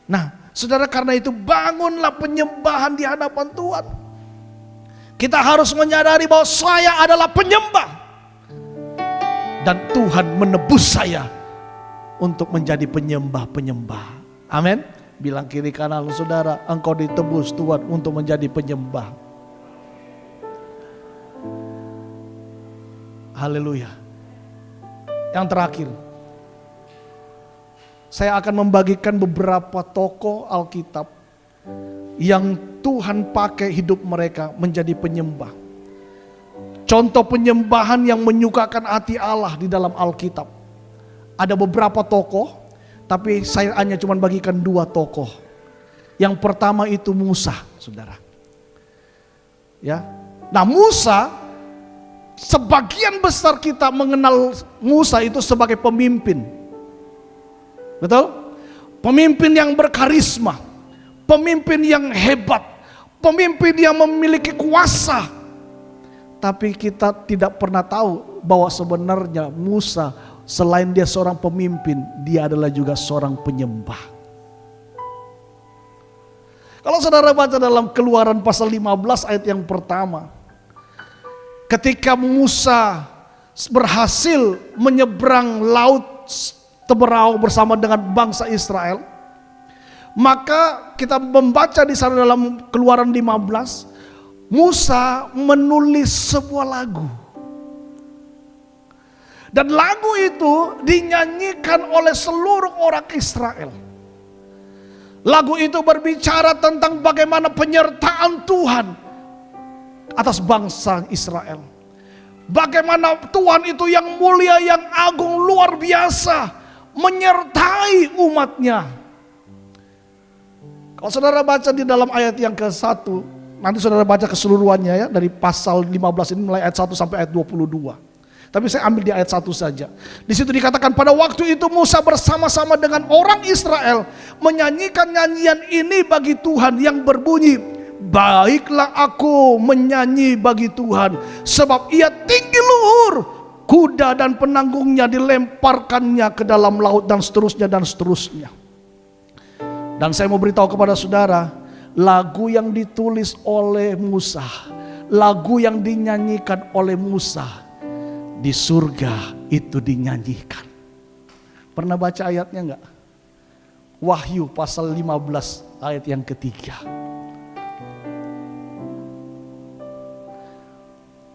Nah, saudara, karena itu bangunlah penyembahan di hadapan Tuhan. Kita harus menyadari bahwa saya adalah penyembah, dan Tuhan menebus saya untuk menjadi penyembah-penyembah. Amin. Bilang kiri kanan saudara, engkau ditebus Tuhan untuk menjadi penyembah. Haleluya. Yang terakhir, saya akan membagikan beberapa tokoh Alkitab yang Tuhan pakai hidup mereka menjadi penyembah. Contoh penyembahan yang menyukakan hati Allah di dalam Alkitab. Ada beberapa tokoh, tapi saya hanya cuma bagikan 2 tokoh. Yang pertama itu Musa, saudara. Ya, nah Musa, sebagian besar kita mengenal Musa itu sebagai pemimpin. Betul? Pemimpin yang berkarisma, pemimpin yang hebat, pemimpin yang memiliki kuasa. Tapi kita tidak pernah tahu bahwa sebenarnya Musa, selain dia seorang pemimpin, dia adalah juga seorang penyembah. Kalau saudara baca dalam Keluaran pasal 15 ayat yang pertama, ketika Musa berhasil menyeberang laut Teberau bersama dengan bangsa Israel, maka kita membaca di sana dalam Keluaran 15, Musa menulis sebuah lagu. Dan lagu itu dinyanyikan oleh seluruh orang Israel. Lagu itu berbicara tentang bagaimana penyertaan Tuhan atas bangsa Israel. Bagaimana Tuhan itu yang mulia, yang agung, luar biasa, menyertai umatnya. Kalau saudara baca di dalam ayat yang ke-1, nanti saudara baca keseluruhannya ya, dari pasal 15 ini mulai ayat 1 sampai ayat 22. Tapi saya ambil di ayat 1 saja. Di situ dikatakan, pada waktu itu Musa bersama-sama dengan orang Israel menyanyikan nyanyian ini bagi Tuhan yang berbunyi, baiklah aku menyanyi bagi Tuhan, sebab ia tinggi luhur, kuda dan penanggungnya dilemparkannya ke dalam laut, dan seterusnya dan seterusnya. Dan saya mau beritahu kepada saudara, lagu yang ditulis oleh Musa, lagu yang dinyanyikan oleh Musa, di surga itu dinyanyikan. Pernah baca ayatnya enggak? Wahyu pasal 15 ayat yang ketiga.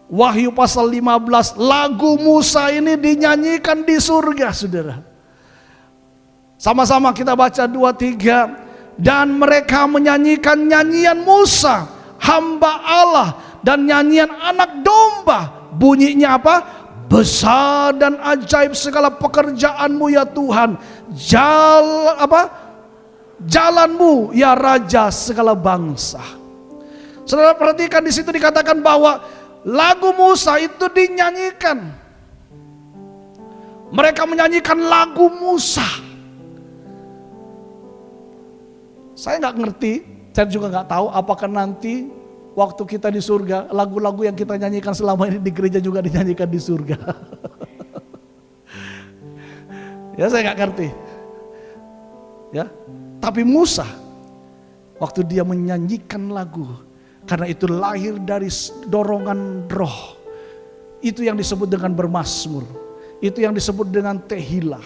Wahyu pasal 15, lagu Musa ini dinyanyikan di surga, saudara. Sama-sama kita baca 2-3. Dan mereka menyanyikan nyanyian Musa, hamba Allah, dan nyanyian anak domba. Bunyinya apa? Besar dan ajaib segala pekerjaanmu ya Tuhan. Jalanmu ya Raja segala bangsa. Saudara perhatikan, di situ dikatakan bahwa lagu Musa itu dinyanyikan. Mereka menyanyikan lagu Musa. Saya nggak ngerti, saya juga nggak tahu apakah nanti waktu kita di surga, lagu-lagu yang kita nyanyikan selama ini di gereja juga dinyanyikan di surga. Ya, saya nggak ngerti. Ya, tapi Musa waktu dia menyanyikan lagu, karena itu lahir dari dorongan roh. Itu yang disebut dengan bermazmur. Itu yang disebut dengan tehillah.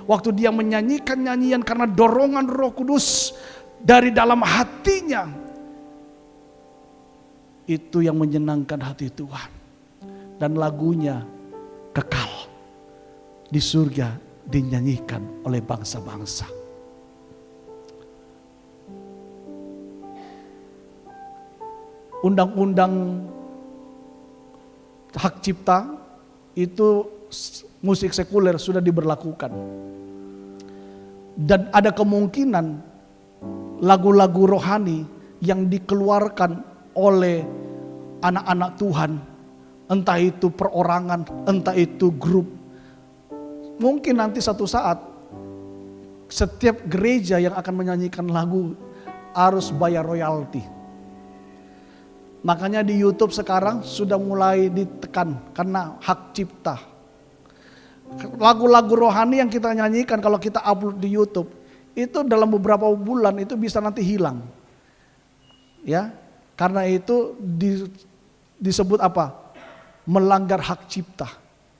Waktu dia menyanyikan nyanyian karena dorongan Roh Kudus dari dalam hatinya, itu yang menyenangkan hati Tuhan. Dan lagunya kekal di surga dinyanyikan oleh bangsa-bangsa. Undang-undang hak cipta itu musik sekuler sudah diberlakukan. Dan ada kemungkinan lagu-lagu rohani yang dikeluarkan oleh anak-anak Tuhan, entah itu perorangan, entah itu grup, mungkin nanti satu saat setiap gereja yang akan menyanyikan lagu harus bayar royalti. Makanya di YouTube sekarang sudah mulai ditekan karena hak cipta. Lagu-lagu rohani yang kita nyanyikan kalau kita upload di YouTube, itu dalam beberapa bulan itu bisa nanti hilang. Ya, karena itu disebut apa? Melanggar hak cipta.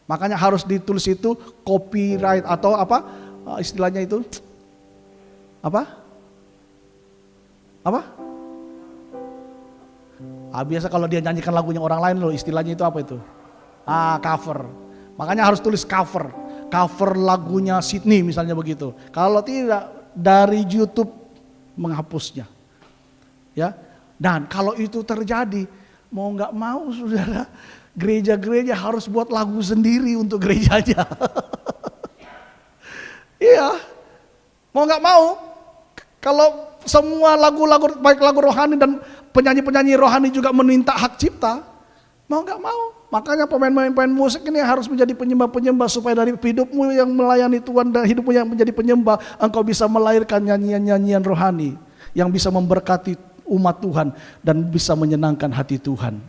Makanya harus ditulis itu copyright atau apa istilahnya itu? Apa? Apa? Biasa kalau dia nyanyikan lagunya orang lain loh, istilahnya itu apa itu? Cover. Makanya harus tulis cover lagunya Sydney misalnya begitu. Kalau tidak dari YouTube menghapusnya. Ya. Dan kalau itu terjadi, mau nggak mau saudara, gereja-gereja harus buat lagu sendiri untuk gerejanya. Iya, mau nggak mau, kalau semua lagu-lagu baik lagu rohani dan penyanyi-penyanyi rohani juga meminta hak cipta, mau nggak mau. Makanya pemain-pemain musik ini harus menjadi penyembah-penyembah supaya dari hidupmu yang melayani Tuhan dan hidupmu yang menjadi penyembah, engkau bisa melahirkan nyanyian-nyanyian rohani yang bisa memberkati umat Tuhan dan bisa menyenangkan hati Tuhan.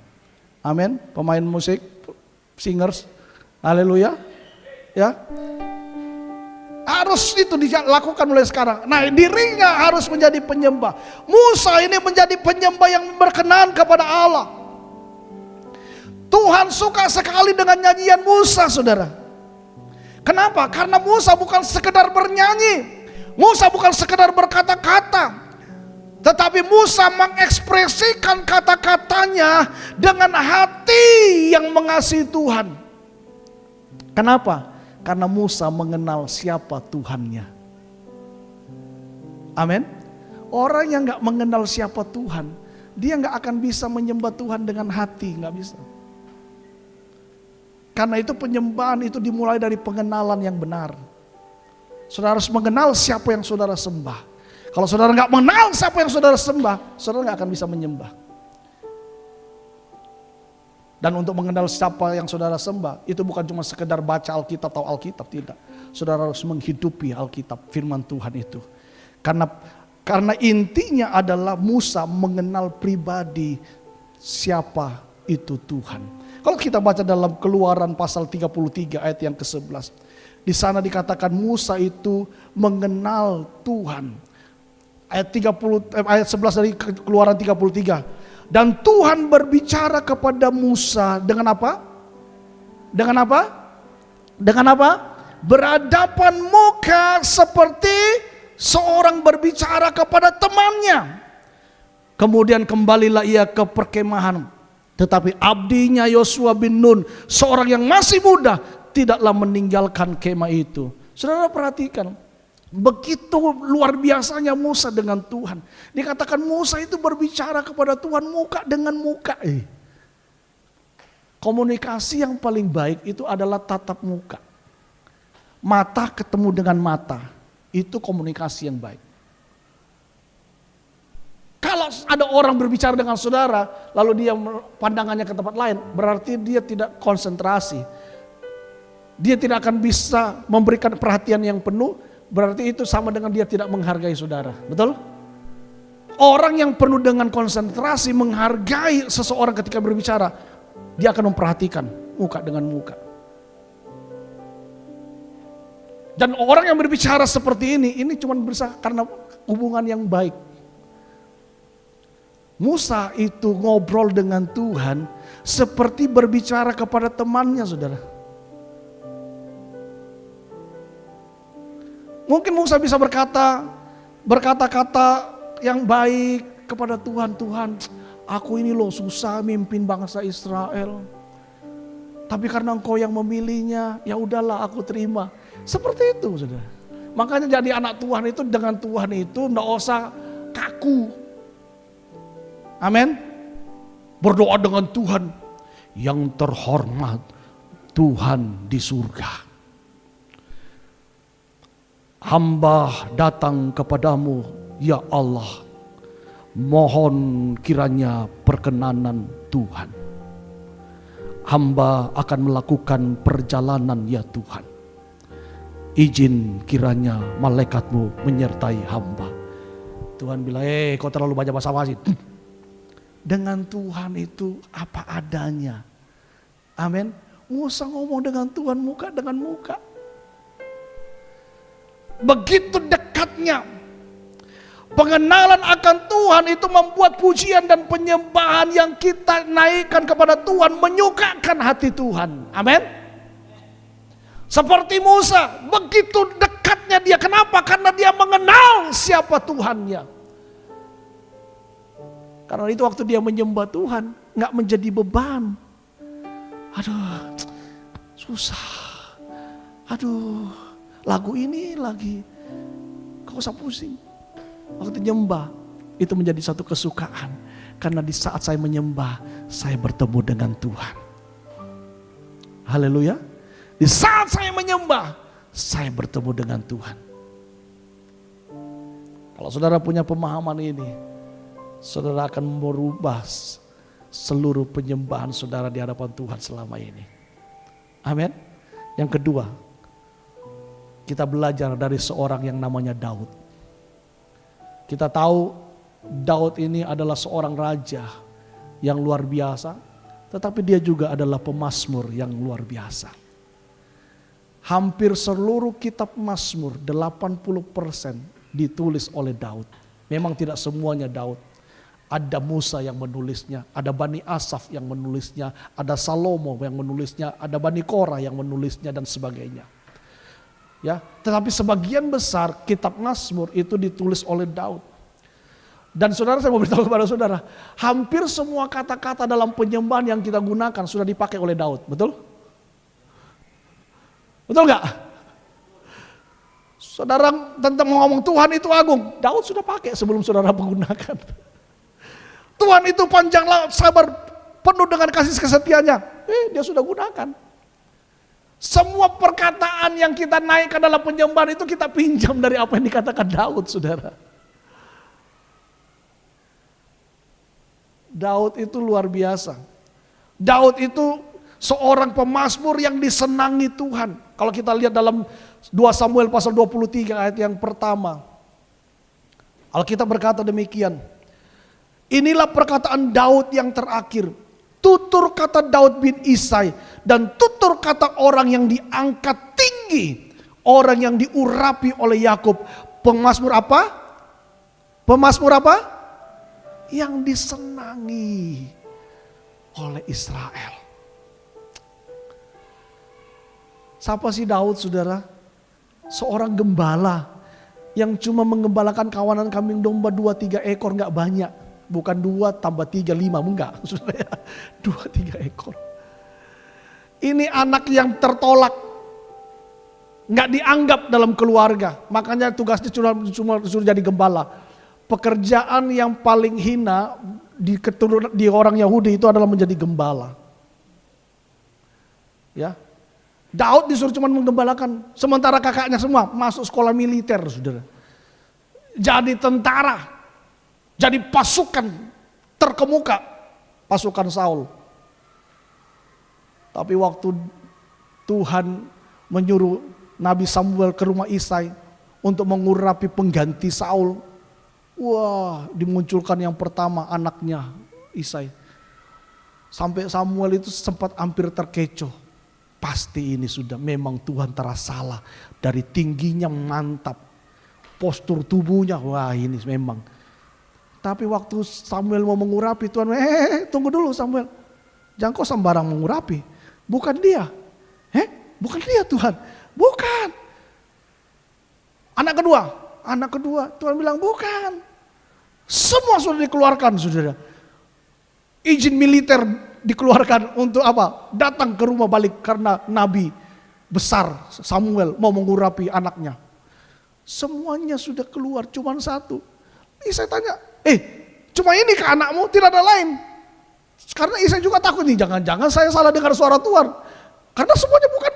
Amin. Pemain musik, singers, haleluya. Ya, harus itu dilakukan mulai sekarang. Nah, dirinya harus menjadi penyembah. Musa ini menjadi penyembah yang berkenan kepada Allah. Tuhan suka sekali dengan nyanyian Musa, saudara. Kenapa? Karena Musa bukan sekedar bernyanyi. Musa bukan sekedar berkata-kata. Tetapi Musa mengekspresikan kata-katanya dengan hati yang mengasihi Tuhan. Kenapa? Karena Musa mengenal siapa Tuhannya. Amin. Orang yang gak mengenal siapa Tuhan, dia gak akan bisa menyembah Tuhan dengan hati, gak bisa. Karena itu penyembahan itu dimulai dari pengenalan yang benar. Saudara harus mengenal siapa yang saudara sembah. Kalau saudara gak mengenal siapa yang saudara sembah, saudara gak akan bisa menyembah. Dan untuk mengenal siapa yang saudara sembah, itu bukan cuma sekedar baca Alkitab atau Alkitab, tidak. Saudara harus menghidupi Alkitab, firman Tuhan itu. Karena intinya adalah Musa mengenal pribadi siapa itu Tuhan. Kalau kita baca dalam Keluaran pasal 33 ayat yang ke-11. Di sana dikatakan Musa itu mengenal Tuhan. Ayat 11 dari Keluaran 33. Dan Tuhan berbicara kepada Musa dengan apa? Dengan apa? Dengan apa? Berhadapan muka seperti seorang berbicara kepada temannya. Kemudian kembalilah ia ke perkemahan. Tetapi abdinya Yosua bin Nun, seorang yang masih muda, tidaklah meninggalkan kemah itu. Saudara perhatikan, begitu luar biasanya Musa dengan Tuhan. Dikatakan Musa itu berbicara kepada Tuhan muka dengan muka. Komunikasi yang paling baik itu adalah tatap muka. Mata ketemu dengan mata, itu komunikasi yang baik. Kalau ada orang berbicara dengan saudara, lalu dia pandangannya ke tempat lain, berarti dia tidak konsentrasi. Dia tidak akan bisa memberikan perhatian yang penuh, berarti itu sama dengan dia tidak menghargai saudara. Betul? Orang yang penuh dengan konsentrasi menghargai seseorang ketika berbicara, dia akan memperhatikan muka dengan muka. Dan orang yang berbicara seperti ini cuma bisa karena hubungan yang baik. Musa itu ngobrol dengan Tuhan seperti berbicara kepada temannya, saudara. Mungkin Musa bisa berkata-kata yang baik kepada Tuhan. Tuhan, aku ini loh susah mimpin bangsa Israel. Tapi karena engkau yang memilihnya, ya udahlah aku terima. Seperti itu, saudara. Makanya jadi anak Tuhan itu dengan Tuhan itu enggak usah kaku. Amin. Berdoa dengan Tuhan yang terhormat, Tuhan di surga. Hamba datang kepadamu, ya Allah. Mohon kiranya perkenanan Tuhan. Hamba akan melakukan perjalanan ya Tuhan. Izin kiranya malaikatmu menyertai hamba. Tuhan bilang, kau terlalu banyak basa-basi. Dengan Tuhan itu apa adanya. Amin. Nggak usah ngomong dengan Tuhan muka dengan muka. Begitu dekatnya. Pengenalan akan Tuhan itu membuat pujian dan penyembahan yang kita naikkan kepada Tuhan menyukakan hati Tuhan. Amin. Seperti Musa, begitu dekatnya dia. Kenapa? Karena dia mengenal siapa Tuhannya. Karena itu waktu dia menyembah Tuhan, gak menjadi beban. Aduh, susah. Aduh, lagu ini lagi. Gak usah pusing. Waktu nyembah, itu menjadi satu kesukaan. Karena di saat saya menyembah, saya bertemu dengan Tuhan. Haleluya. Di saat saya menyembah, saya bertemu dengan Tuhan. Kalau saudara punya pemahaman ini, saudara akan merubah seluruh penyembahan saudara di hadapan Tuhan selama ini. Amin. Yang kedua, kita belajar dari seorang yang namanya Daud. Kita tahu Daud ini adalah seorang raja yang luar biasa, tetapi dia juga adalah pemazmur yang luar biasa. Hampir seluruh kitab Mazmur 80% ditulis oleh Daud. Memang tidak semuanya Daud. Ada Musa yang menulisnya, ada Bani Asaf yang menulisnya, ada Salomo yang menulisnya, ada Bani Korah yang menulisnya dan sebagainya. Ya, tetapi sebagian besar kitab Mazmur itu ditulis oleh Daud. Dan saudara, saya mau beritahu kepada saudara, hampir semua kata-kata dalam penyembahan yang kita gunakan sudah dipakai oleh Daud, betul? Betul gak? Saudara tentang ngomong Tuhan itu agung, Daud sudah pakai sebelum saudara menggunakan. Tuhan itu panjang sabar, penuh dengan kasih kesetiaannya. Dia sudah gunakan. Semua perkataan yang kita naikkan dalam penyembahan itu kita pinjam dari apa yang dikatakan Daud, saudara. Daud itu luar biasa. Daud itu seorang pemazmur yang disenangi Tuhan. Kalau kita lihat dalam 2 Samuel pasal 23 ayat yang pertama. Alkitab berkata demikian. Inilah perkataan Daud yang terakhir. Tutur kata Daud bin Isai dan tutur kata orang yang diangkat tinggi. Orang yang diurapi oleh Yakub. Pemazmur apa? Pemazmur apa? Yang disenangi oleh Israel. Siapa sih Daud, saudara? Seorang gembala yang cuma menggembalakan kawanan kambing domba 2-3 ekor, gak banyak. Bukan 2 tambah 3, 5, enggak. Saudara, 2-3 ekor. Ini anak yang tertolak. Gak dianggap dalam keluarga. Makanya tugasnya cuma disuruh jadi gembala. Pekerjaan yang paling hina di orang Yahudi itu adalah menjadi gembala. Ya. Daud disuruh cuma menggembalakan, sementara kakaknya semua masuk sekolah militer, saudara. Jadi tentara, jadi pasukan terkemuka, pasukan Saul. Tapi waktu Tuhan menyuruh Nabi Samuel ke rumah Isai untuk mengurapi pengganti Saul, wah, dimunculkan yang pertama anaknya Isai. Sampai Samuel itu sempat hampir terkecoh. Pasti ini sudah memang Tuhan terasa salah. Dari tingginya mantap. Postur tubuhnya, wah ini memang. Tapi waktu Samuel mau mengurapi, Tuhan, tunggu dulu Samuel. Jangan kau sembarang mengurapi. Bukan dia. Bukan dia Tuhan. Bukan. Anak kedua, Tuhan bilang bukan. Semua sudah dikeluarkan, saudara. Izin militer dikeluarkan untuk apa? Datang ke rumah balik karena nabi besar Samuel mau mengurapi anaknya. Semuanya sudah keluar, cuma satu. Isai tanya, cuma ini ke anakmu, tidak ada lain. Karena Isai juga takut nih, jangan-jangan saya salah dengar suara Tuhan. Karena semuanya bukan.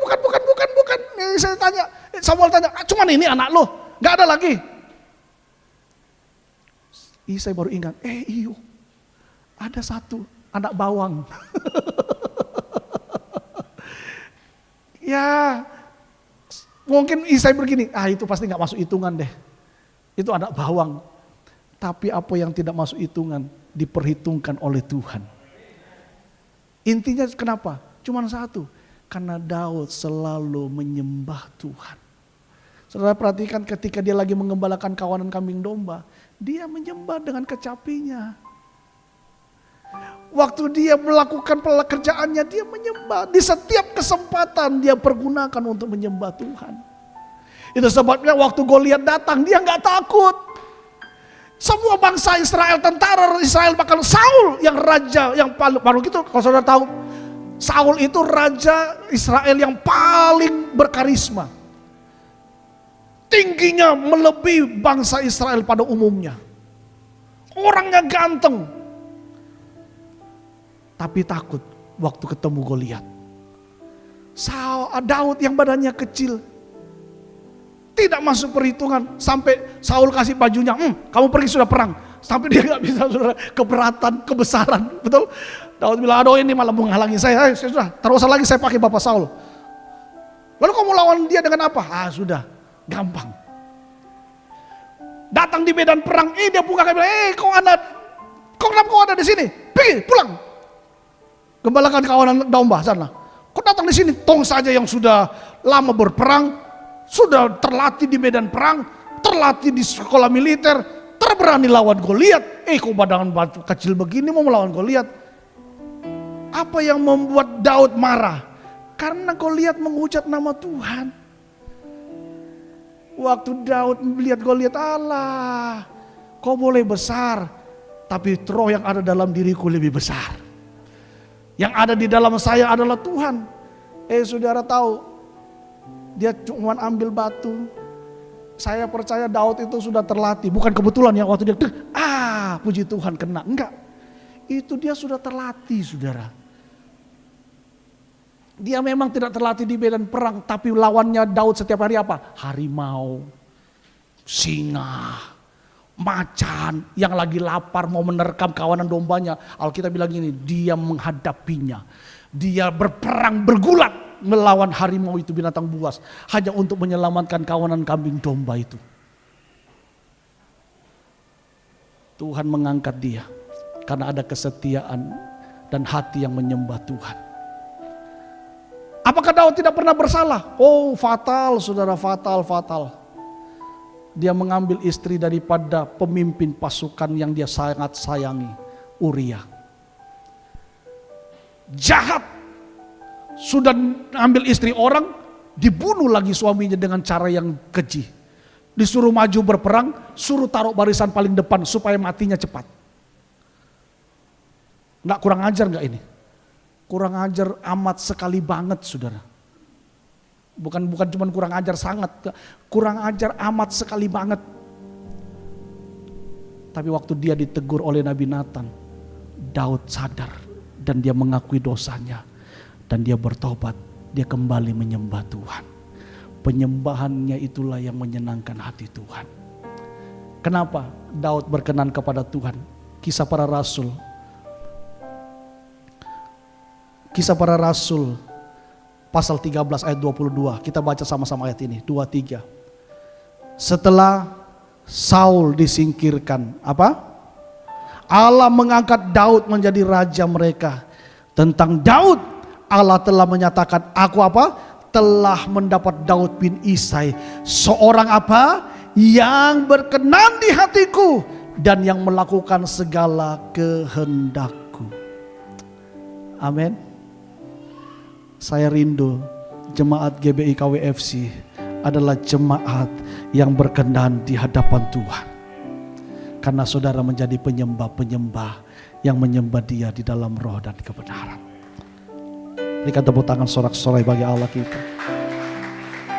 Isai tanya, Samuel tanya, cuma ini anak lo, gak ada lagi. Isai baru ingat, iyo, ada satu anak bawang. Ya, mungkin Isai begini, itu pasti gak masuk hitungan deh. Itu anak bawang. Tapi apa yang tidak masuk hitungan diperhitungkan oleh Tuhan. Intinya kenapa? Cuma satu, karena Daud selalu menyembah Tuhan. Saudara perhatikan ketika dia lagi mengembalakan kawanan kambing domba, dia menyembah dengan kecapinya. Waktu dia melakukan pekerjaannya, dia menyembah. Di setiap kesempatan dia pergunakan untuk menyembah Tuhan. Itu sebabnya waktu Goliat datang, dia gak takut. Semua bangsa Israel, tentara Israel, bahkan Saul yang raja, yang paling gitu, kalau saudara tahu, Saul itu raja Israel yang paling berkarisma. Tingginya melebihi bangsa Israel pada umumnya. Orangnya ganteng. Tapi takut waktu ketemu Goliat. Daud yang badannya kecil, tidak masuk perhitungan. Sampai Saul kasih bajunya, kamu pergi sudah perang. Sampai dia gak bisa, saudara, keberatan, kebesaran. Betul? Daud bilang, aduh ini malah menghalangi saya. Sudah, terus lagi saya pakai Bapak Saul. Lalu kamu lawan dia dengan apa? Sudah, gampang. Datang di medan perang, dia buka kayak bilang, kenapa kau ada di sini? Pergi, pulang. Gembalakan kawanan domba sana. Kau datang di sini, tong saja yang sudah lama berperang, sudah terlatih di medan perang, terlatih di sekolah militer, terberani lawan Goliat. Kau badangan batu kecil begini mau melawan Goliat. Apa yang membuat Daud marah? Karena Goliat menghujat nama Tuhan. Waktu Daud melihat Goliat, Allah, kau boleh besar, tapi roh yang ada dalam diriku lebih besar. Yang ada di dalam saya adalah Tuhan. Saudara tahu, dia cuma ambil batu. Saya percaya Daud itu sudah terlatih. Bukan kebetulan ya waktu dia, puji Tuhan kena. Enggak, itu dia sudah terlatih, saudara. Dia memang tidak terlatih di medan perang, tapi lawannya Daud setiap hari apa? Harimau, singa, macan yang lagi lapar mau menerkam kawanan dombanya. Alkitab bilang gini, dia menghadapinya. Dia berperang bergulat melawan harimau itu, binatang buas, hanya untuk menyelamatkan kawanan kambing domba itu. Tuhan mengangkat dia karena ada kesetiaan dan hati yang menyembah Tuhan. Apakah Daud tidak pernah bersalah? Fatal, saudara, fatal. Dia mengambil istri daripada pemimpin pasukan yang dia sangat sayangi, Uria. Jahat. Sudah ambil istri orang, dibunuh lagi suaminya dengan cara yang keji. Disuruh maju berperang, suruh taruh barisan paling depan supaya matinya cepat. Nggak kurang ajar nggak ini? Kurang ajar amat sekali banget, saudara. Bukan cuma kurang ajar sangat, kurang ajar amat sekali banget. Tapi waktu dia ditegur oleh Nabi Nathan, Daud sadar dan dia mengakui dosanya dan dia bertobat, dia kembali menyembah Tuhan. Penyembahannya itulah yang menyenangkan hati Tuhan. Kenapa Daud berkenan kepada Tuhan? Kisah Para Rasul. Kisah Para Rasul pasal 13 ayat 22. Kita baca sama-sama ayat ini, 23. Setelah Saul disingkirkan, Allah mengangkat Daud menjadi raja mereka. Tentang Daud, Allah telah menyatakan, aku telah mendapat Daud bin Isai, seorang yang berkenan di hatiku dan yang melakukan segala kehendakku. Amin. Saya rindu jemaat GBI KWFC adalah jemaat yang berkenan di hadapan Tuhan. Karena saudara menjadi penyembah-penyembah yang menyembah Dia di dalam roh dan kebenaran. Berikan tepuk tangan sorak-sorai bagi Allah kita.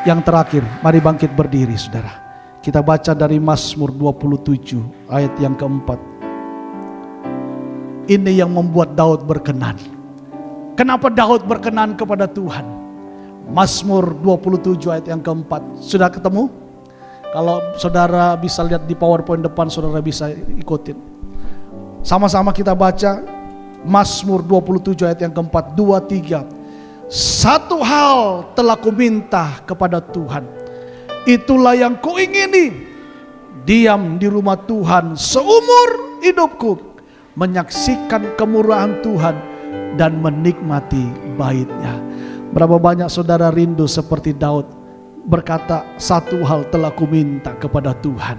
Yang terakhir, mari bangkit berdiri saudara. Kita baca dari Mazmur 27 ayat yang keempat. Ini yang membuat Daud berkenan. Kenapa Daud berkenan kepada Tuhan? Mazmur 27 ayat yang keempat. Sudah ketemu? Kalau saudara bisa lihat di PowerPoint depan, saudara bisa ikutin. Sama-sama kita baca Mazmur 27 ayat yang keempat, 2, 3. Satu hal telah kuminta kepada Tuhan, itulah yang kuingini, diam di rumah Tuhan seumur hidupku, menyaksikan kemurahan Tuhan dan menikmati bait-Nya. Berapa banyak saudara rindu seperti Daud berkata, satu hal telah kuminta kepada Tuhan,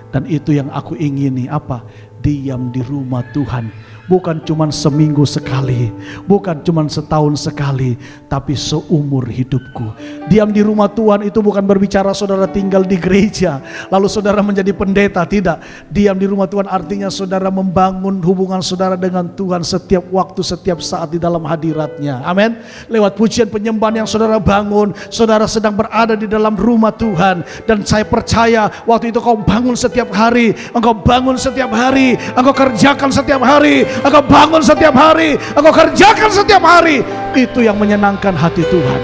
dan itu yang aku ingini, apa? Diam di rumah Tuhan. Bukan cuma seminggu sekali, bukan cuma setahun sekali, tapi seumur hidupku. Diam di rumah Tuhan itu bukan berbicara saudara tinggal di gereja lalu saudara menjadi pendeta, tidak. Diam di rumah Tuhan artinya saudara membangun hubungan saudara dengan Tuhan setiap waktu, setiap saat di dalam hadirat-Nya. Amin. Lewat pujian penyembahan yang saudara bangun, saudara sedang berada di dalam rumah Tuhan. Dan saya percaya waktu itu kau bangun setiap hari, engkau bangun setiap hari, engkau kerjakan setiap hari, engkau bangun setiap hari, engkau kerjakan setiap hari. Itu yang menyenangkan hati Tuhan.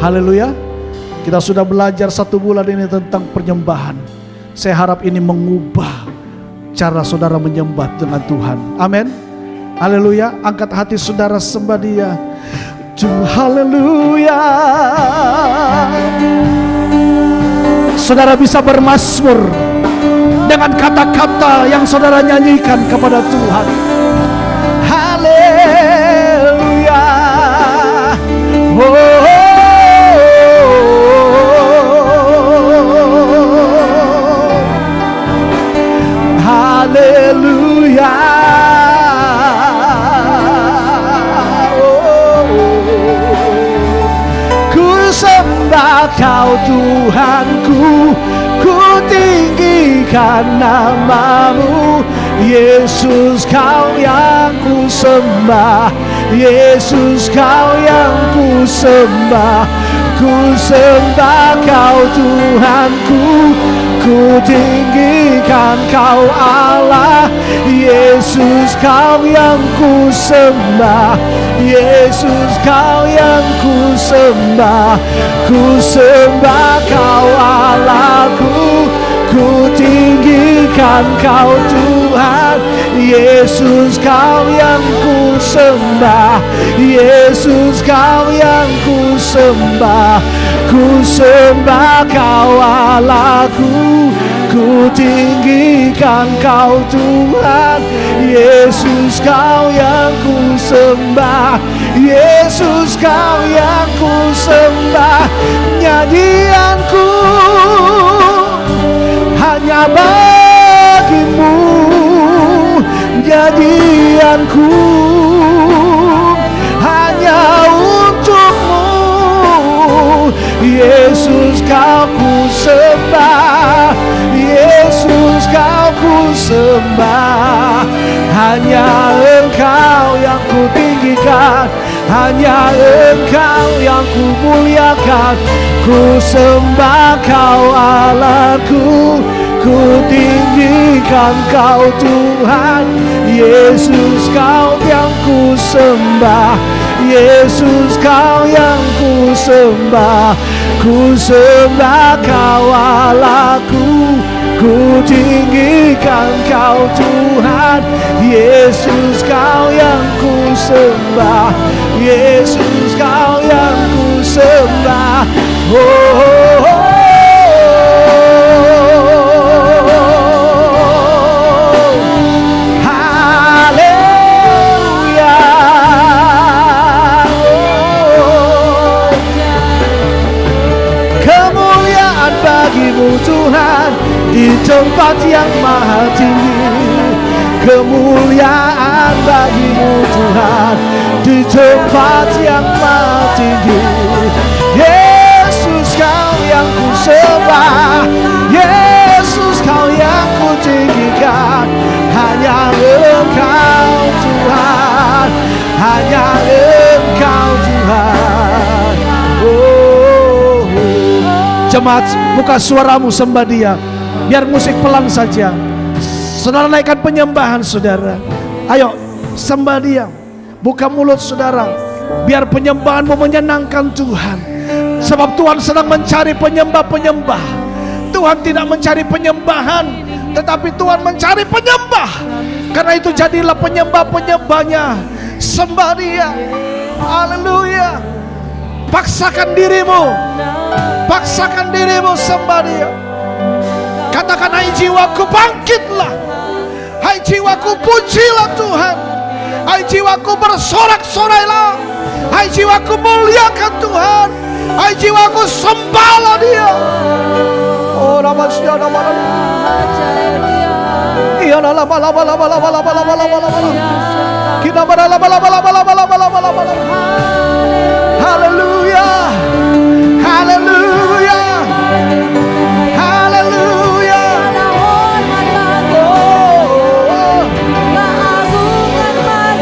Haleluya. Kita sudah belajar 1 bulan ini tentang penyembahan. Saya harap ini mengubah cara saudara menyembah dengan Tuhan. Amin. Haleluya. Angkat hati saudara, sembah Dia. Haleluya. Saudara bisa bermazmur dengan kata-kata yang saudara nyanyikan kepada Tuhan. Haleluya. Oh, haleluya. Ku sembah Kau Tuhanku, ku tinggikan nama-Mu. Yesus, Kau yang ku sembah. Yesus, Kau yang ku sembah. Ku sembah Kau Tuhanku, ku tinggikan Kau Allah. Yesus, Kau yang ku sembah. Yesus, Kau yang ku sembah. Ku sembah Kau Allahku, ku tinggikan Kau Tuhan. Yesus, Kau yang ku sembah. Yesus, Kau yang ku sembah. Ku sembah Kau Allahku, ku tinggikan Kau Tuhan. Yesus, Kau yang ku sembah. Yesus, Kau yang ku sembah. Nyanyianku hanya bagi-Mu, nyanyianku hanya untuk-Mu. Yesus, Kau ku sembah. Yesus, Kau ku sembah. Hanya Engkau yang ku tinggikan, hanya Engkau yang ku muliakan. Ku sembah Kau Allahku, ku tinggikan Kau Tuhan. Yesus, Kau yang ku sembah. Yesus, Kau yang ku sembah. Ku sembah Kau Allahku, ku tinggikan Kau Tuhan. Yesus, Kau yang ku sembah. Yesus, Kau yang ku sembah. Oh, oh, oh. Tuhan di tempat yang maha tinggi. Kemuliaan bagi-Mu Tuhan di tempat yang maha tinggi. Yesus, Kau yang ku sembah. Yesus, Kau yang ku tinggikan. Hanya Engkau Tuhan, hanya Engkau Tuhan. Oh, Jemaat, buka suaramu, sembah Dia. Biar musik pelan saja. Saudara naikkan penyembahan saudara. Ayo sembah Dia. Buka mulut saudara. Biar penyembahanmu menyenangkan Tuhan. Sebab Tuhan sedang mencari penyembah-penyembah. Tuhan tidak mencari penyembahan, tetapi Tuhan mencari penyembah. Karena itu jadilah penyembah-penyembahnya. Sembah Dia. Haleluya. Paksakan dirimu. Paksakan dirimu, sembah Dia. Katakan, hai jiwaku bangkitlah. Hai jiwaku pujilah Tuhan. Hai jiwaku bersorak-sorailah. Hai jiwaku muliakan Tuhan. Hai jiwaku sembahlah Dia. Oh ramasya namanya. Iya lama. Kita lama. Haleluya. Haleluya. Haleluya.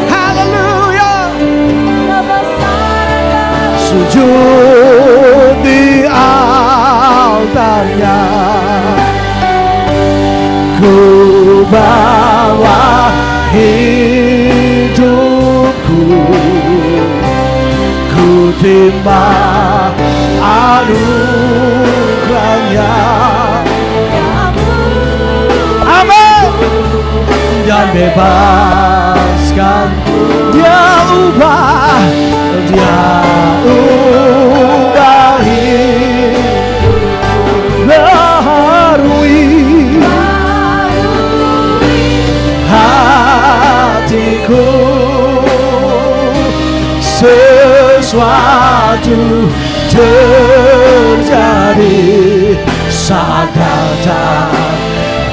Haleluya. Sujud di altarnya, ku bawa hidupku, ku terima anugerahnya. Amin. Dan bebaskanku. Dia ubah baharui hatiku. Sesuatu terjadi saat datang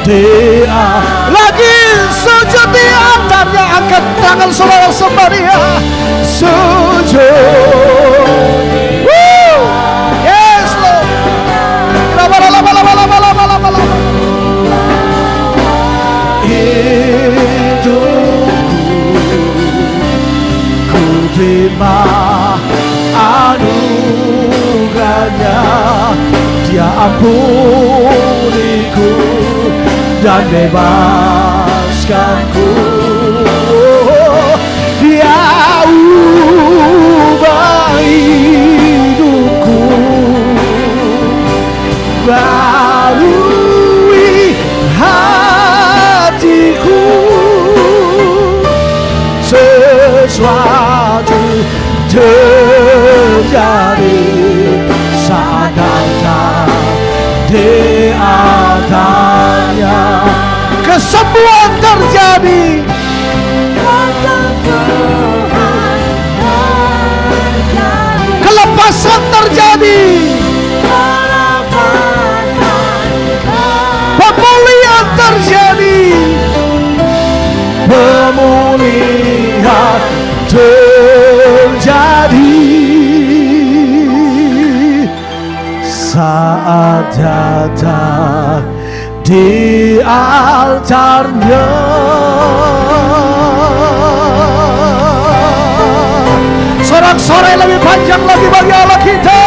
Dia. Lagi sujud di altarnya. Angkat tangan saudara, sembah Dia. Sujud. Yes Lord. Lama. Hidupku, ku terima anugerahnya. Dia ampuniku dan bebaskanku. Dia ubah hidupku, barui hatiku. Sesuatu terjadi saat datang di altarnya. Kesembuhan terjadi. Kelepasan terjadi. Pemulihan terjadi. Pemulihan terjadi saat datang di altarnya. Sorak-sorai lebih panjang lagi bagi Allah kita.